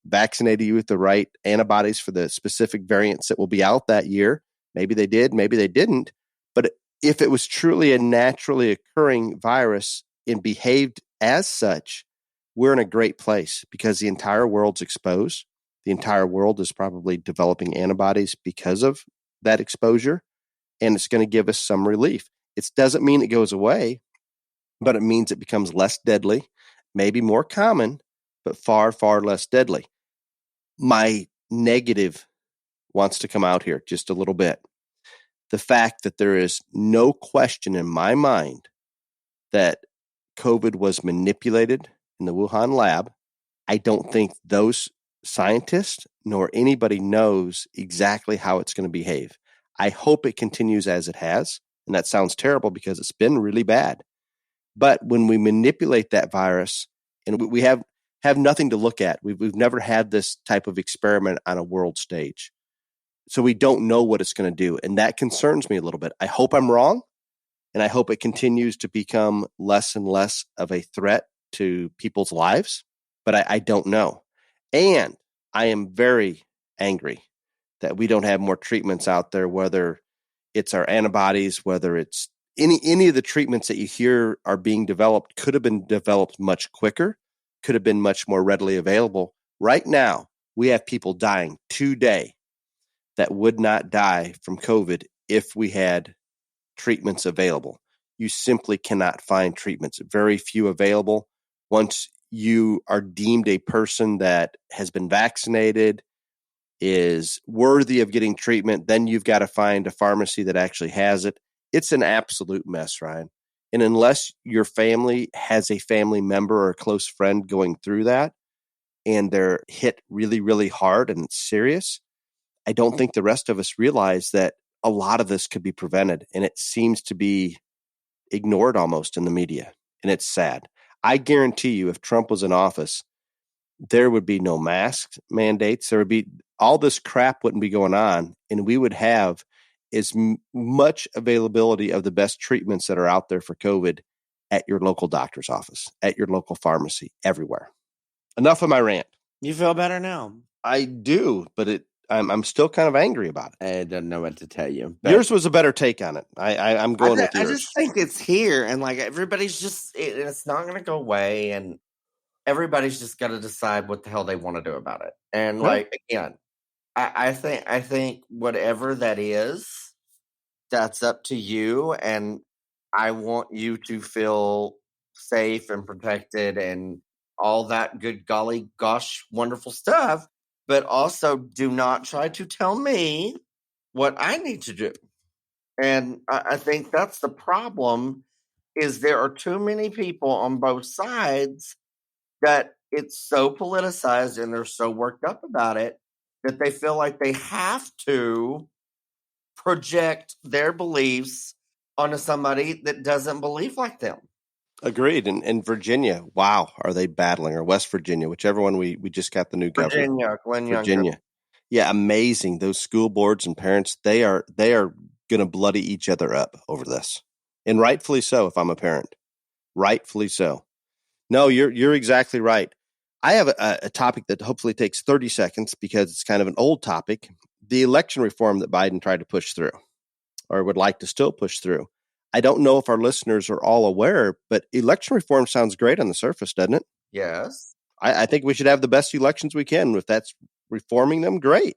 vaccinated you with the right antibodies for the specific variants that will be out that year. Maybe they did, maybe they didn't. But if it was truly a naturally occurring virus and behaved as such, we're in a great place because the entire world's exposed. The entire world is probably developing antibodies because of that exposure, and it's going to give us some relief. It doesn't mean it goes away, but it means it becomes less deadly, maybe more common, but far, far less deadly. My negative wants to come out here just a little bit. The fact that there is no question in my mind that COVID was manipulated in the Wuhan lab. I don't think those scientists nor anybody knows exactly how it's going to behave. I hope it continues as it has. And that sounds terrible because it's been really bad. But when we manipulate that virus, and we have nothing to look at, we've never had this type of experiment on a world stage. So we don't know what it's going to do. And that concerns me a little bit. I hope I'm wrong. And I hope it continues to become less and less of a threat to people's lives. but I don't know. And I am very angry that we don't have more treatments out there, whether it's our antibodies, whether it's any of the treatments that you hear are being developed could have been developed much quicker, could have been much more readily available. Right now, we have people dying today that would not die from COVID if we had treatments available. You simply cannot find treatments. Very few available. Once you are deemed a person that has been vaccinated, is worthy of getting treatment, then you've got to find a pharmacy that actually has it. It's an absolute mess, Ryan. And unless your family has a family member or a close friend going through that and they're hit really, really hard and it's serious, I don't think the rest of us realize that a lot of this could be prevented. And it seems to be ignored almost in the media. And it's sad. I guarantee you, if Trump was in office, there would be no mask mandates. There would be all this crap wouldn't be going on. And we would have as much availability of the best treatments that are out there for COVID at your local doctor's office, at your local pharmacy, everywhere. Enough of my rant. You feel better now? I do, but I'm still kind of angry about it. I don't know what to tell you. Yours was a better take on it. I'm going with yours. I just think it's here, and like everybody's just, it's not going to go away, and everybody's just got to decide what the hell they want to do about it. And like again, I think whatever that is, that's up to you, and I want you to feel safe and protected and all that good golly gosh wonderful stuff. But also do not try to tell me what I need to do. And I think that's the problem, is there are too many people on both sides that it's so politicized and they're so worked up about it that they feel like they have to project their beliefs onto somebody that doesn't believe like them. Agreed. And Virginia, wow, are they battling? Or West Virginia, whichever one we just got the new governor. Virginia. Yeah, amazing. Those school boards and parents, they are going to bloody each other up over this. And rightfully so, if I'm a parent. Rightfully so. No, you're exactly right. I have a topic that hopefully takes 30 seconds because it's kind of an old topic. The election reform that Biden tried to push through, or would like to still push through. I don't know if our listeners are all aware, but election reform sounds great on the surface, doesn't it? Yes. I think we should have the best elections we can. If that's reforming them, great.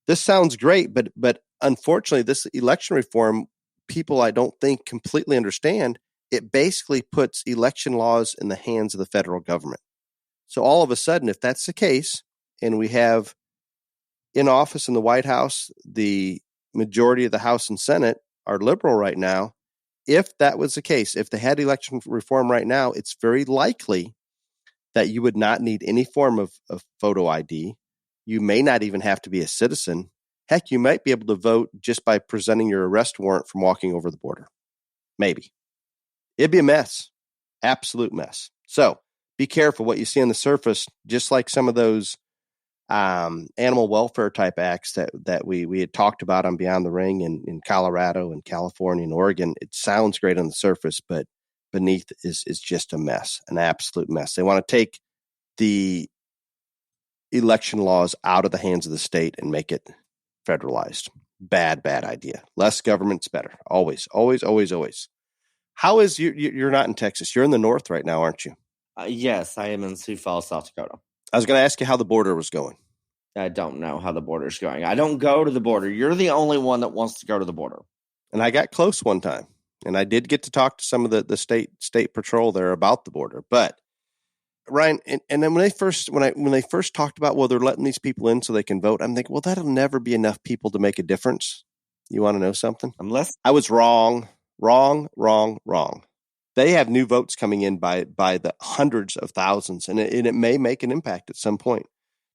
This sounds great, but unfortunately, this election reform, people I don't think completely understand. It basically puts election laws in the hands of the federal government. So all of a sudden, if that's the case, and we have in office in the White House, the majority of the House and Senate are liberal right now. If that was the case, if they had election reform right now, it's very likely that you would not need any form of photo ID. You may not even have to be a citizen. Heck, you might be able to vote just by presenting your arrest warrant from walking over the border. Maybe. It'd be a mess. Absolute mess. So be careful what you see on the surface, just like some of those animal welfare type acts that we had talked about on Beyond the Ring in Colorado and California and Oregon. It sounds great on the surface, but beneath is just a mess, an absolute mess. They want to take the election laws out of the hands of the state and make it federalized. Bad idea. Less government's better. Always, always, always, always. How is you're not in Texas? You're in the north right now, aren't you? Yes, I am in Sioux Falls, South Dakota. I was going to ask you how the border was going. I don't know how the border's going. I don't go to the border. You're the only one that wants to go to the border. And I got close one time, and I did get to talk to some of the state patrol there about the border. But Ryan, and then when they first talked about, well, they're letting these people in so they can vote, I'm thinking, well, that'll never be enough people to make a difference. You want to know something? Unless I was wrong. They have new votes coming in by the hundreds of thousands, and it may make an impact at some point.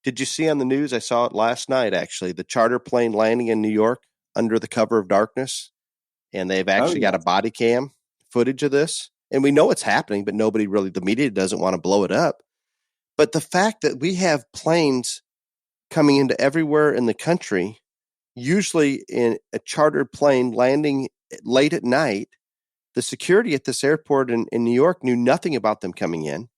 Did you see on the news? I saw it last night, actually, the charter plane landing in New York under the cover of darkness, and they've actually got a body cam footage of this. And we know it's happening, but nobody really, the media doesn't want to blow it up. But the fact that we have planes coming into everywhere in the country, usually in a chartered plane landing late at night, the security at this airport in New York knew nothing about them coming in,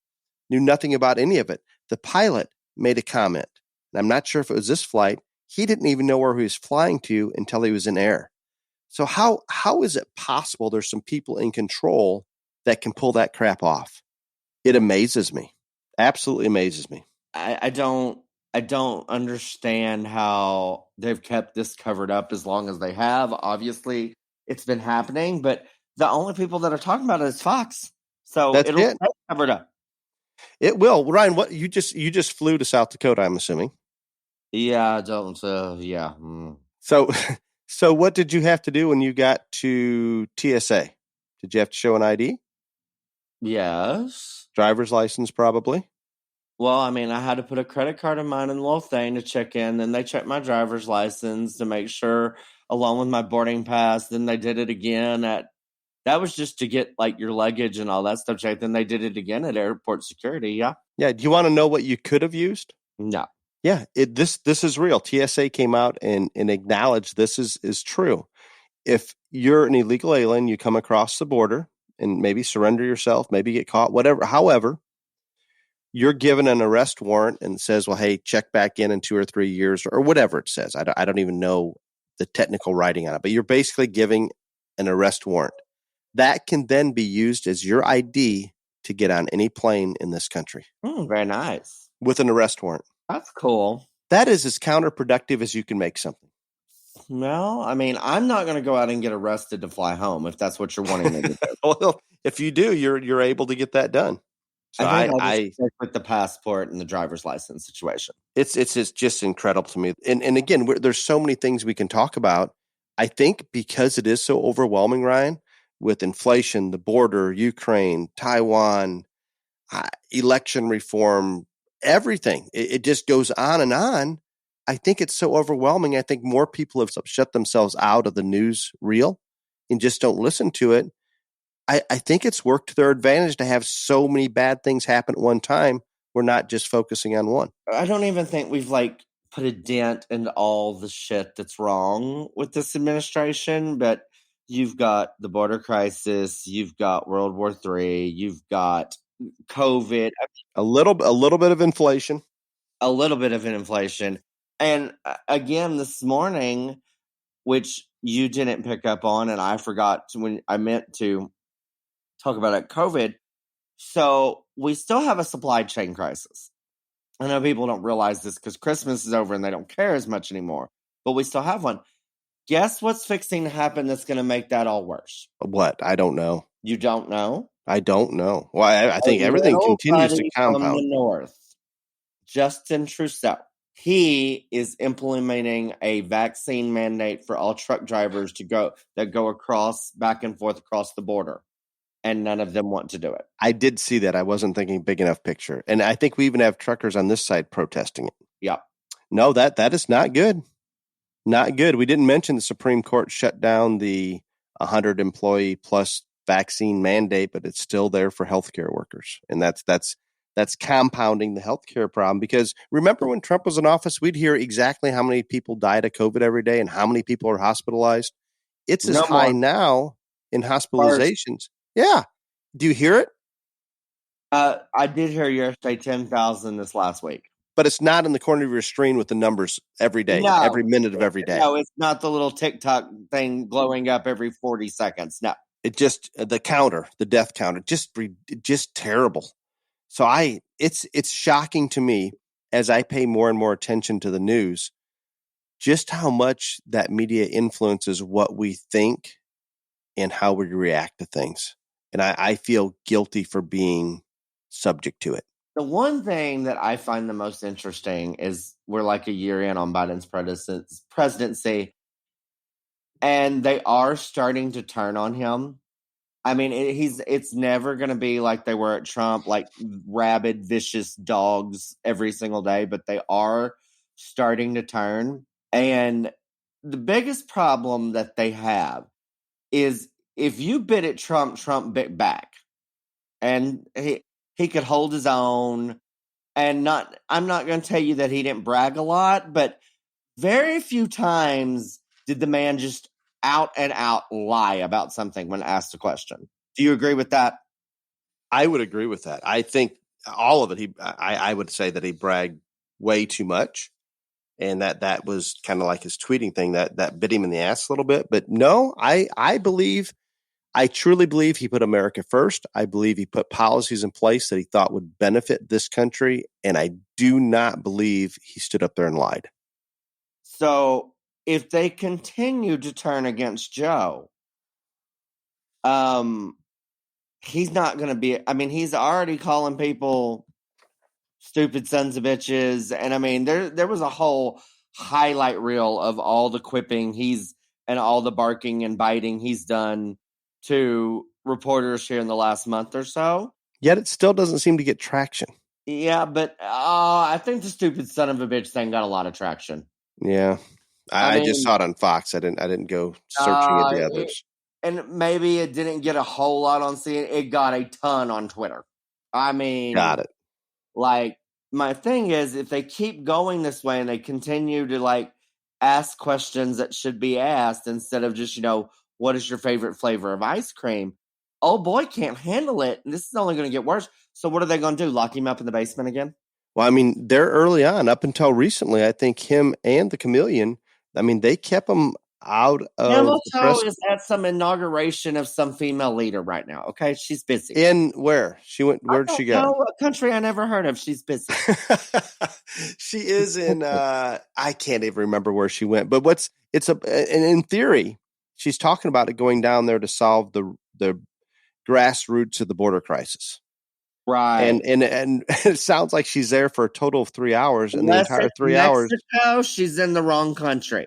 knew nothing about any of it. The pilot made a comment, and I'm not sure if it was this flight. He didn't even know where he was flying to until he was in air. So how is it possible there's some people in control that can pull that crap off? It amazes me. Absolutely amazes me. I don't understand how they've kept this covered up as long as they have. Obviously, it's been happening, but the only people that are talking about it is Fox. So That's it'll it. stay covered up. It will. Ryan, what you just flew to South Dakota, I'm assuming. Yeah, I don't. Yeah. So so what did you have to do when you got to TSA? Did you have to show an ID? Yes. Driver's license, probably. Well, I mean, I had to put a credit card of mine in the little thing to check in. Then they checked my driver's license to make sure, along with my boarding pass. Then they did it again that was just to get like your luggage and all that stuff checked. Then they did it again at airport security. Yeah. Yeah. Do you want to know what you could have used? No. Yeah. This is real. TSA came out and acknowledged this is true. If you're an illegal alien, you come across the border and maybe surrender yourself, maybe get caught, whatever. However, you're given an arrest warrant and says, well, hey, check back in 2 or 3 years or whatever it says. I don't even know the technical writing on it, but you're basically giving an arrest warrant. That can then be used as your ID to get on any plane in this country. Very nice. With an arrest warrant. That's cool. That is as counterproductive as you can make something. Well, I mean, I'm not going to go out and get arrested to fly home if that's what you're wanting me to do. Well, if you do, you're able to get that done. So I think I'll just stick with the passport and the driver's license situation. It's just incredible to me. And again, there's so many things we can talk about. I think because it is so overwhelming, Ryan, with inflation, the border, Ukraine, Taiwan, election reform, everything, it just goes on and on. I think it's so overwhelming. I think more people have shut themselves out of the news reel and just don't listen to it. I think it's worked to their advantage to have so many bad things happen at one time. We're not just focusing on one. I don't even think we've put a dent into all the shit that's wrong with this administration, but you've got the border crisis, you've got World War III, you've got COVID, a little bit of inflation, and again this morning, which you didn't pick up on, and I forgot when I meant to talk about it, COVID. So we still have a supply chain crisis. I know people don't realize this because Christmas is over and they don't care as much anymore, but we still have one. Guess what's fixing to happen that's going to make that all worse? What? I don't know. You don't know? I don't know. Well, I think everything continues to compound. From the north, Justin Trudeau, he is implementing a vaccine mandate for all truck drivers that go across back and forth across the border. And none of them want to do it. I did see that. I wasn't thinking big enough picture. And I think we even have truckers on this side protesting it. Yeah. No, that is not good. Not good. We didn't mention the Supreme Court shut down the 100 employee plus vaccine mandate, but it's still there for healthcare workers. And that's compounding the healthcare problem, because remember when Trump was in office, we'd hear exactly how many people died of COVID every day and how many people are hospitalized. It's as high now in hospitalizations. Yeah. Do you hear it? I did hear yours say 10,000 this last week. But it's not in the corner of your screen with the numbers every day, every minute of every day. No, it's not the little TikTok thing glowing up every 40 seconds. No. It just, the counter, the death counter, just terrible. So it's shocking to me as I pay more and more attention to the news, just how much that media influences what we think and how we react to things. And I feel guilty for being subject to it. The one thing that I find the most interesting is we're like a year in on Biden's presidency, and they are starting to turn on him. I mean, it's never going to be like they were at Trump, like rabid, vicious dogs every single day, but they are starting to turn. And the biggest problem that they have is if you bit at Trump, Trump bit back. And he could hold his own. And I'm not going to tell you that he didn't brag a lot, but very few times did the man just out and out lie about something when asked a question. Do you agree with that? I would agree with that. I think all of it. I would say that he bragged way too much, and that was kind of like his tweeting thing that bit him in the ass a little bit. But no, I truly believe he put America first. I believe he put policies in place that he thought would benefit this country, and I do not believe he stood up there and lied. So if they continue to turn against Joe, he's not going to be. I mean, he's already calling people stupid sons of bitches, and I mean, there was a whole highlight reel of all the quipping and all the barking and biting he's done to reporters here in the last month or so. Yet it still doesn't seem to get traction. Yeah, but I think the stupid son of a bitch thing got a lot of traction. Yeah, I just saw it on Fox. I didn't go searching at the others. And maybe it didn't get a whole lot on CNN. It got a ton on Twitter. I mean, got it. Like, my thing is, if they keep going this way and they continue to like ask questions that should be asked instead of just, what is your favorite flavor of ice cream? Oh boy, can't handle it. This is only going to get worse. So what are they going to do? Lock him up in the basement again? Well, I mean, they're early on, up until recently. I think him and the Chameleon, I mean, they kept him out of the press. Is at some inauguration of some female leader right now. Okay, she's busy. In where she went? Where'd she go? A country I never heard of. She's busy. She is in. I can't even remember where she went. But in theory, she's talking about it going down there to solve the grassroots of the border crisis. Right. And it sounds like she's there for a total of 3 hours, and the entire 3 hours. Mexico, she's in the wrong country.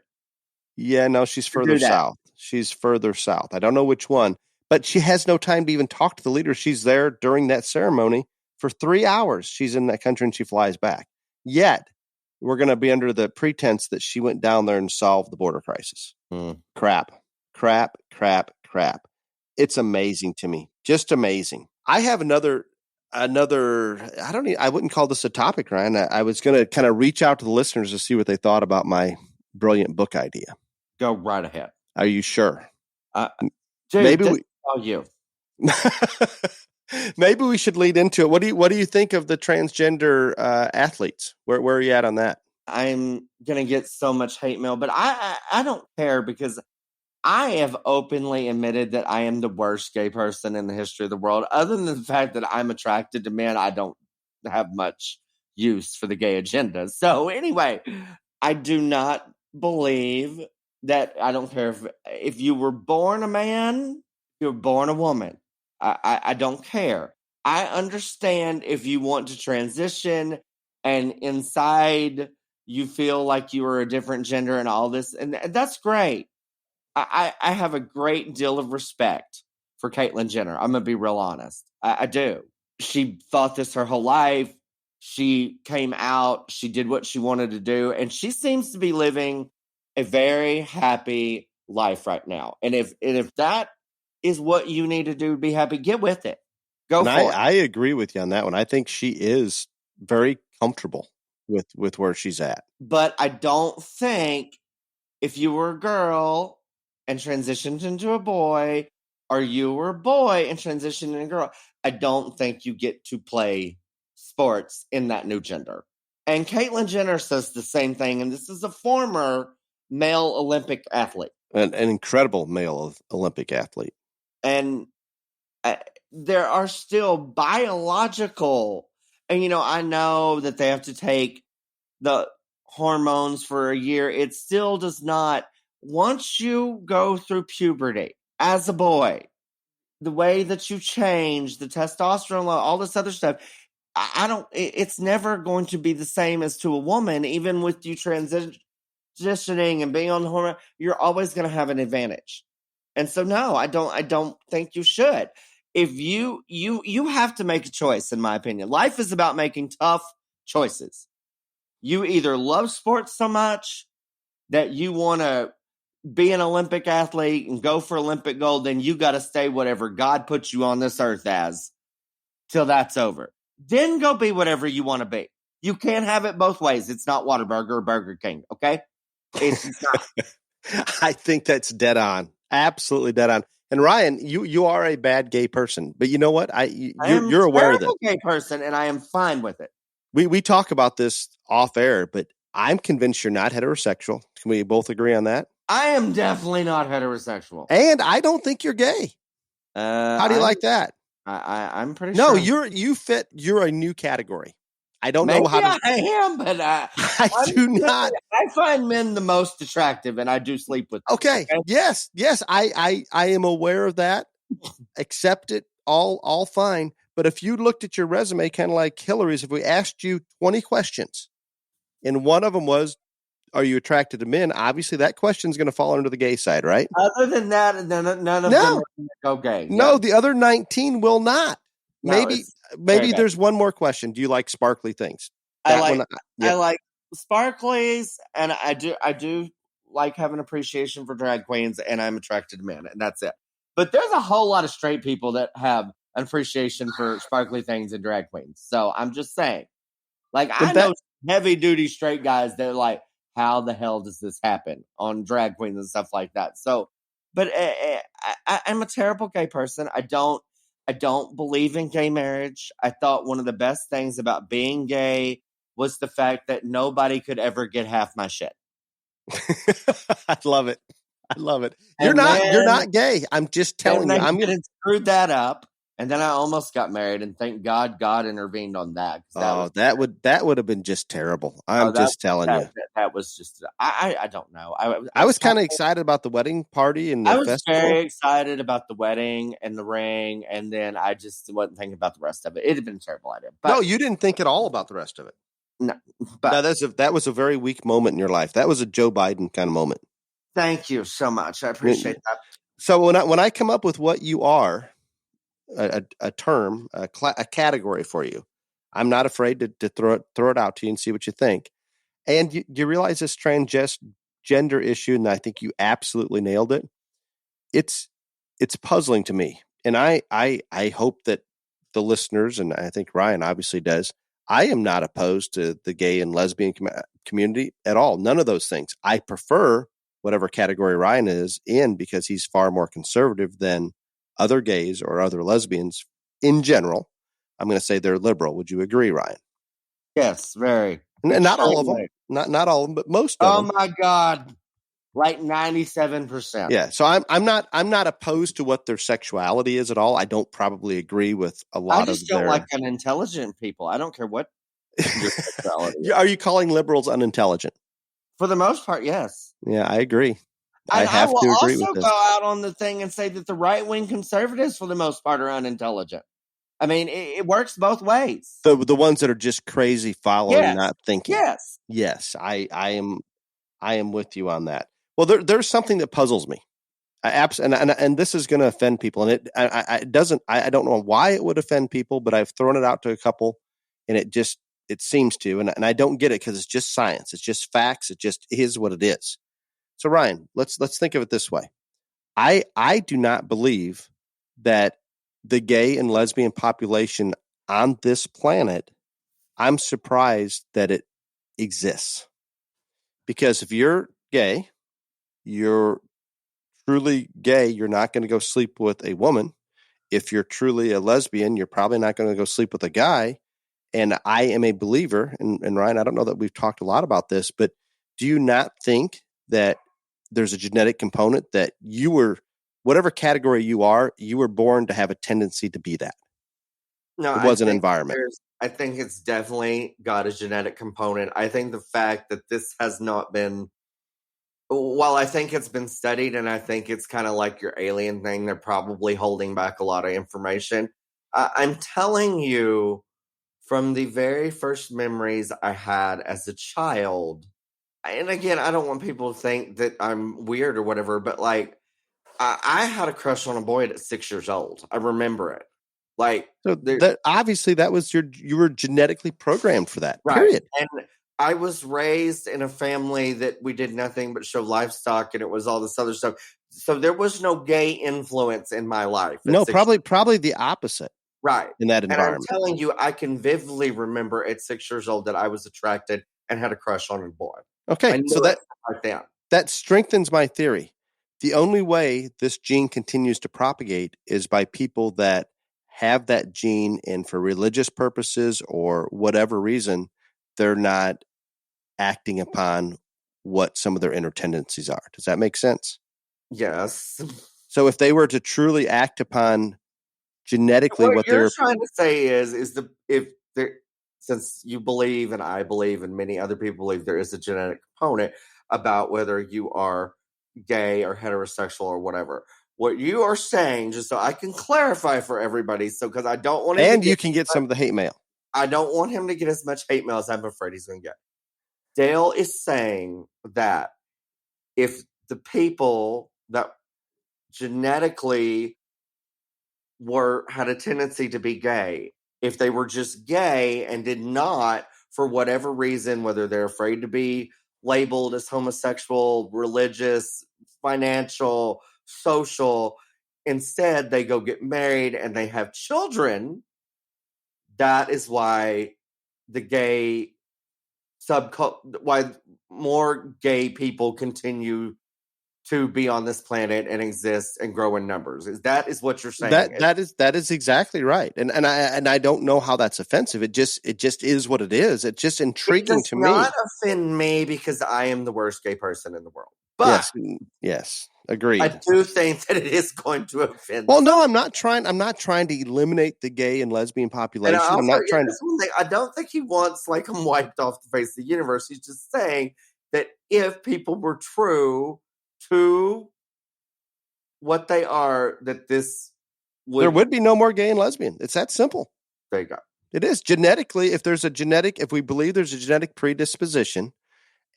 Yeah, no, she's further south. She's further south. I don't know which one, but she has no time to even talk to the leader. She's there during that ceremony for 3 hours. She's in that country and she flies back. Yet, we're going to be under the pretense that she went down there and solved the border crisis. Crap. It's amazing to me. Just amazing. I have another, I wouldn't call this a topic, Ryan. I was going to kind of reach out to the listeners to see what they thought about my brilliant book idea. Go right ahead. Are you sure? Dude, maybe you. Maybe we should lead into it. What do you think of the transgender athletes? Where are you at on that? I'm gonna get so much hate mail, but I don't care, because I have openly admitted that I am the worst gay person in the history of the world. Other than the fact that I'm attracted to men, I don't have much use for the gay agenda. So anyway, I do not believe that. I don't care if you were born a man, you were born a woman. I don't care. I understand if you want to transition and inside you feel like you are a different gender and all this, and that's great. I have a great deal of respect for Caitlyn Jenner. I'm going to be real honest. I do. She thought this her whole life. She came out. She did what she wanted to do. And she seems to be living a very happy life right now. And if that is what you need to do to be happy, get with it. Go for it. I agree with you on that one. I think she is very comfortable with where she's at. But I don't think if you were a girl and transitioned into a boy, or you were a boy and transitioned into a girl, I don't think you get to play sports in that new gender. And Caitlyn Jenner says the same thing, and this is a former male Olympic athlete. An incredible male Olympic athlete. And there are still biological, and I know that they have to take the hormones for a year. It still does not, once you go through puberty as a boy, the way that you change, the testosterone, all this other stuff, it's never going to be the same as to a woman. Even with you transitioning and being on the hormone, you're always going to have an advantage. And so, no, I don't think you should. If you have to make a choice, in my opinion. Life is about making tough choices. You either love sports so much that you want to be an Olympic athlete and go for Olympic gold, then you got to stay whatever God puts you on this earth as till that's over. Then go be whatever you want to be. You can't have it both ways. It's not Whataburger or Burger King, okay? It's not. I think that's dead on. Absolutely dead on. And Ryan, you are a bad gay person, but you know what? You're a aware of this. terrible gay person, and I am fine with it. We talk about this off air, but I'm convinced you're not heterosexual. Can we both agree on that? I am definitely not heterosexual, and I don't think you're gay. How do you like that? I'm pretty No, sure. You're a new category. I don't Maybe know how to. I am, but I do not. I find men the most attractive, and I do sleep with them. Okay. Yes. I am aware of that. Accept it. All fine. But if you looked at your resume, kind of like Hillary's, if we asked you 20 questions, and one of them was, "Are you attracted to men?" Obviously, that question is going to fall under the gay side, right? Other than that, none of them are go gay. No, yeah. The other 19 will not. No, Maybe there's one more question. Do you like sparkly things? I like sparklies, and I do like have an appreciation for drag queens, and I'm attracted to men, and that's it. But there's a whole lot of straight people that have an appreciation for sparkly things and drag queens. So I'm just saying, like, I know heavy duty straight guys that are like, how the hell does this happen on drag queens and stuff like that? So, but I'm a terrible gay person. I don't believe in gay marriage. I thought one of the best things about being gay was the fact that nobody could ever get half my shit. I love it. You're not gay. I'm just telling you. I'm going to screw that up. And then I almost got married, and thank God intervened on that. That would have been just terrible. I'm just telling you. That was just, I don't know. I was kind of excited about the wedding party and the festival. Very excited about the wedding and the ring, and then I just wasn't thinking about the rest of it. It had been a terrible idea. But, no, you didn't think at all about the rest of it. No, but that was a very weak moment in your life. That was a Joe Biden kind of moment. Thank you so much. I appreciate that. So when I come up with what you are, a term, a category for you, I'm not afraid to throw it out to you and see what you think. And you realize this transgender issue, and I think you absolutely nailed it. It's puzzling to me, and I hope that the listeners, and I think Ryan obviously does. I am not opposed to the gay and lesbian community at all. None of those things. I prefer whatever category Ryan is in because he's far more conservative than other gays or other lesbians in general. I'm going to say they're liberal. Would you agree, Ryan? Yes, very. And not all of them. Not all of them, but most of them. Oh my God. Like 97%. Yeah. So I'm not opposed to what their sexuality is at all. I don't probably agree with a lot of I just don't like unintelligent people. I don't care what your sexuality is. Are you calling liberals unintelligent? For the most part, yes. Yeah, I agree. I have to agree with this. I will also go out on the thing and say that the right-wing conservatives, for the most part, are unintelligent. I mean, it works both ways. The ones that are just crazy following, not thinking. Yes. I am with you on that. Well, there's something that puzzles me. And this is going to offend people, and it doesn't. I don't know why it would offend people, but I've thrown it out to a couple, and it seems to, and I don't get it because it's just science, it's just facts, it just is what it is. So Ryan, let's think of it this way. I do not believe that the gay and lesbian population on this planet, I'm surprised that it exists. Because if you're gay, you're truly gay, you're not going to go sleep with a woman. If you're truly a lesbian, you're probably not going to go sleep with a guy. And I am a believer, and Ryan, I don't know that we've talked a lot about this, but do you not think that there's a genetic component that you were, whatever category you were born to have a tendency to be that? No, it was an environment. I think it's definitely got a genetic component. I think the fact that this has not been, well, I think it's been studied, and I think it's kind of like your alien thing. They're probably holding back a lot of information. I'm telling you, from the very first memories I had as a child, and again, I don't want people to think that I'm weird or whatever, but like, I had a crush on a boy at 6 years old. I remember it. Like, so obviously that was you were genetically programmed for that, right. Period. And I was raised in a family that we did nothing but show livestock, and it was all this other stuff. So there was no gay influence in my life. No, probably the opposite. Right. In that environment. And I'm telling you, I can vividly remember at 6 years old that I was attracted and had a crush on a boy. Okay. So that strengthens my theory, The only way this gene continues to propagate is by people that have that gene, and for religious purposes or whatever reason, they're not acting upon what some of their inner tendencies are. Does that make sense? Yes. So if they were to truly act upon genetically What what you're they're trying to say is the if there since you believe and I believe and many other people believe there is a genetic component about whether you are gay or heterosexual or whatever. What you are saying, just so I can clarify for everybody, so because I don't want him to and you get can get some of the hate mail. I don't want him to get as much hate mail as I'm afraid he's going to get. Dale is saying that if the people that genetically had a tendency to be gay, if they were just gay and did not, for whatever reason, whether they're afraid to be labeled as homosexual, religious, financial, social, instead they go get married and they have children, that is why the gay why more gay people continue to be on this planet and exist and grow in numbers. That is what you're saying? That is exactly right. And I don't know how that's offensive. It just is what it is. It's just It intriguing does to me. not offend me because I am the worst gay person in the world. But yes, agreed. I do think that it is going to offend. Well, no, I'm not trying to eliminate the gay and lesbian population. And also, I'm not trying to. that's one thing. I don't think he wants like them wiped off the face of the universe. He's just saying that if people were true to what they are, that this There would be no more gay and lesbian. It's that simple. There you go. It is genetically. If we believe there's a genetic predisposition,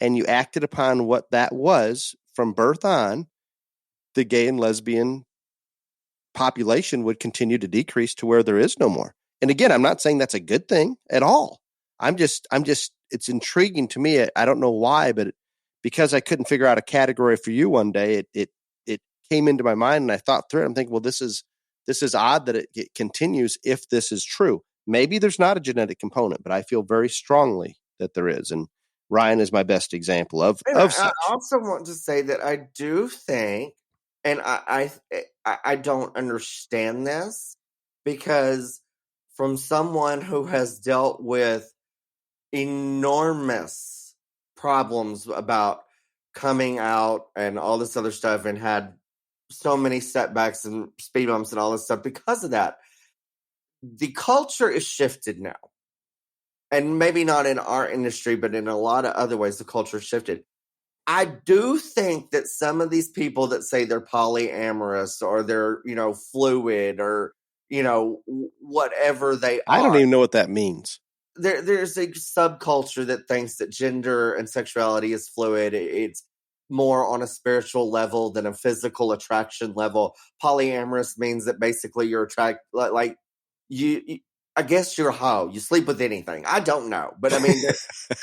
and you acted upon what that was from birth on, the gay and lesbian population would continue to decrease to where there is no more. And again, I'm not saying that's a good thing at all. I'm just, it's intriguing to me. I don't know why, but because I couldn't figure out a category for you one day, it came into my mind and I thought through it. I'm thinking, well, this is odd that it continues if this is true. Maybe there's not a genetic component, but I feel very strongly that there is. And Ryan is my best example of such. I also want to say that I do think, and I don't understand this because from someone who has dealt with enormous problems about coming out and all this other stuff and had so many setbacks and speed bumps and all this stuff because of that, the culture is shifted now. And maybe not in our industry, but in a lot of other ways, the culture shifted. I do think that some of these people that say they're polyamorous or they're, fluid or, whatever they are. I don't even know what that means. There's a subculture that thinks that gender and sexuality is fluid. It's more on a spiritual level than a physical attraction level. Polyamorous means that basically you're attracted, like you I guess you're a hoe. You sleep with anything. I don't know. But I mean,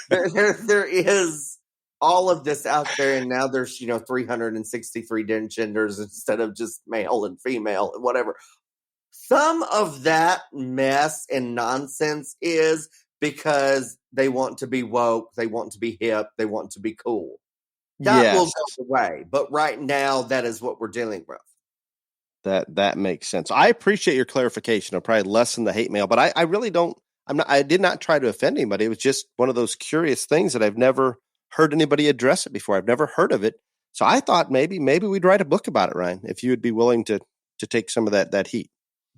there is all of this out there. And now there's, 363 genders instead of just male and female and whatever. Some of that mess and nonsense is because they want to be woke. They want to be hip. They want to be cool. That will go away. But right now, that is what we're dealing with. That makes sense. I appreciate your clarification. I'll probably lessen the hate mail, but I really don't. I did not try to offend anybody. It was just one of those curious things that I've never heard anybody address it before. I've never heard of it. So I thought maybe we'd write a book about it, Ryan, if you would be willing to take some of that heat.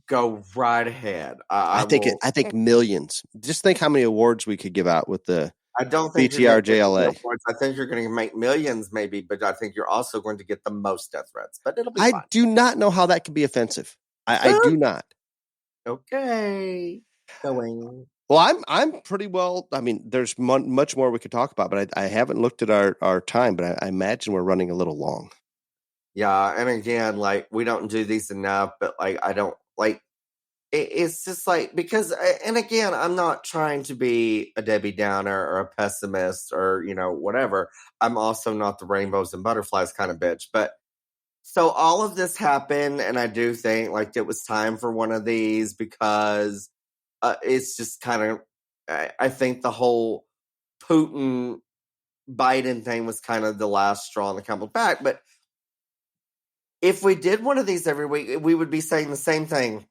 Go right ahead. I think millions. Just think how many awards we could give out with the I don't think BTRJLA. I think you're going to make millions, maybe, but I think you're also going to get the most death threats. But it'll be fine. I do not know how that could be offensive. I do not. Okay, going. Well, I'm pretty well. I mean, there's much more we could talk about, but I haven't looked at our time. But I imagine we're running a little long. Yeah, and again, like we don't do these enough, but like I don't like. It's just like because, and again, I'm not trying to be a Debbie Downer or a pessimist or whatever. I'm also not the rainbows and butterflies kind of bitch. But so all of this happened, and I do think like it was time for one of these because it's just kind of. I think the whole Putin Biden thing was kind of the last straw on the camel's back, but if we did one of these every week, we would be saying the same thing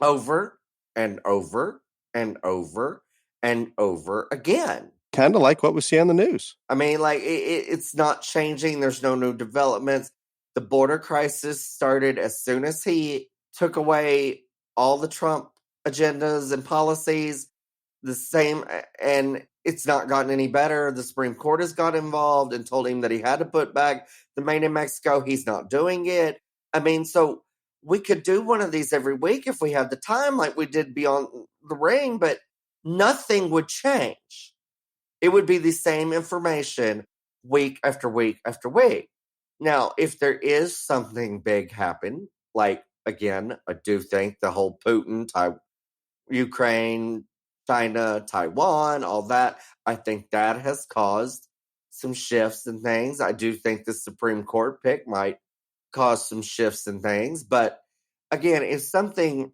over and over and over and over again. Kind of like what we see on the news. I mean, like, it's not changing. There's no new developments. The border crisis started as soon as he took away all the Trump agendas and policies. The same, and it's not gotten any better. The Supreme Court has got involved and told him that he had to put back the main in Mexico. He's not doing it. I mean, so we could do one of these every week if we had the time, like we did Beyond the Ring, but nothing would change. It would be the same information week after week after week. Now, if there is something big happen, like, again, I do think the whole Putin, Ukraine, China, Taiwan, all that, I think that has caused some shifts and things. I do think the Supreme Court pick might cause some shifts and things. But again, if something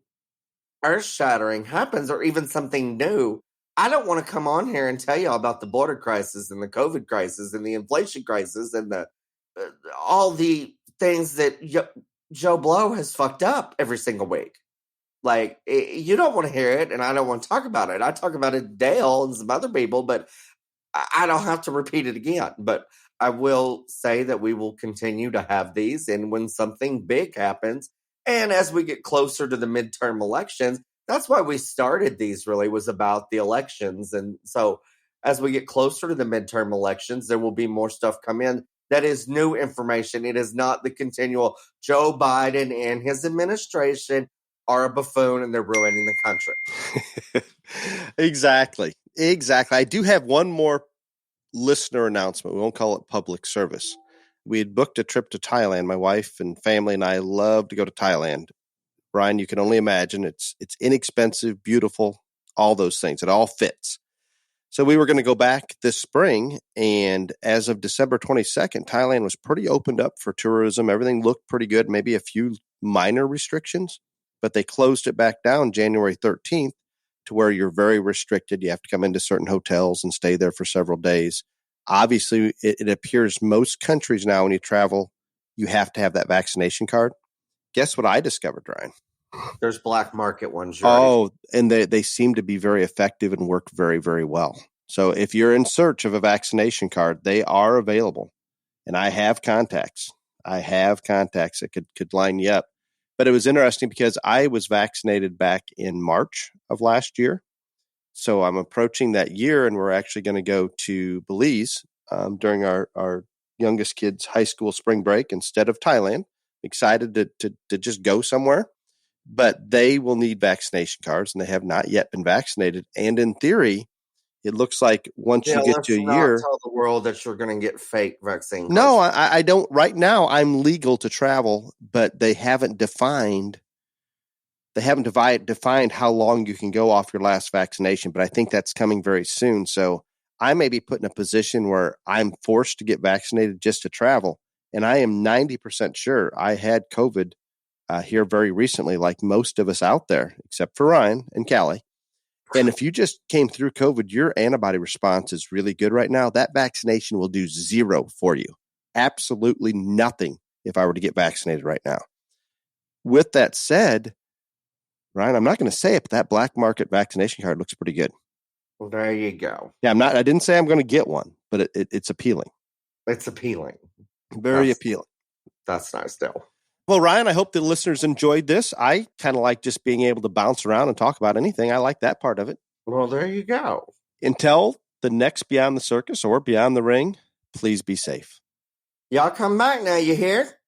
earth-shattering happens or even something new, I don't want to come on here and tell y'all about the border crisis and the COVID crisis and the inflation crisis and the all the things that Joe Blow has fucked up every single week. Like, you don't want to hear it, and I don't want to talk about it. I talk about it to Dale and some other people, but I don't have to repeat it again. But I will say that we will continue to have these, and when something big happens, and as we get closer to the midterm elections, that's why we started these, really, was about the elections. And so as we get closer to the midterm elections, there will be more stuff come in that is new information. It is not the continual Joe Biden and his administration are a buffoon and they're ruining the country. Exactly. I do have one more listener announcement. We won't call it public service. We had booked a trip to Thailand. My wife and family and I love to go to Thailand. Brian, you can only imagine it's inexpensive, beautiful, all those things. It all fits. So we were going to go back this spring, and as of December 22nd, Thailand was pretty opened up for tourism. Everything looked pretty good, maybe a few minor restrictions, but they closed it back down January 13th to where you're very restricted. You have to come into certain hotels and stay there for several days. Obviously, it appears most countries now when you travel, you have to have that vaccination card. Guess what I discovered, Ryan? There's black market ones. And they seem to be very effective and work very, very well. So if you're in search of a vaccination card, they are available. And I have contacts. That could line you up. But it was interesting because I was vaccinated back in March of last year. So I'm approaching that year, and we're actually going to go to Belize during our youngest kid's high school spring break instead of Thailand. Excited to just go somewhere. But they will need vaccination cards, and they have not yet been vaccinated. And in theory, it looks like once you get to a year, tell the world that you're going to get fake vaccine cards. No, I don't. Right now, I'm legal to travel, but they haven't defined how long you can go off your last vaccination. But I think that's coming very soon. So I may be put in a position where I'm forced to get vaccinated just to travel. And I am 90% sure I had COVID here very recently, like most of us out there, except for Ryan and Callie. And if you just came through COVID, your antibody response is really good right now. That vaccination will do zero for you. Absolutely nothing if I were to get vaccinated right now. With that said, Ryan, I'm not going to say it, but that black market vaccination card looks pretty good. Well, there you go. Yeah, I didn't say I'm going to get one, but it's appealing. It's appealing. Very appealing. That's nice, Dale. Well, Ryan, I hope the listeners enjoyed this. I kind of like just being able to bounce around and talk about anything. I like that part of it. Well, there you go. Until the next Beyond the Circus or Beyond the Ring, please be safe. Y'all come back now, you hear?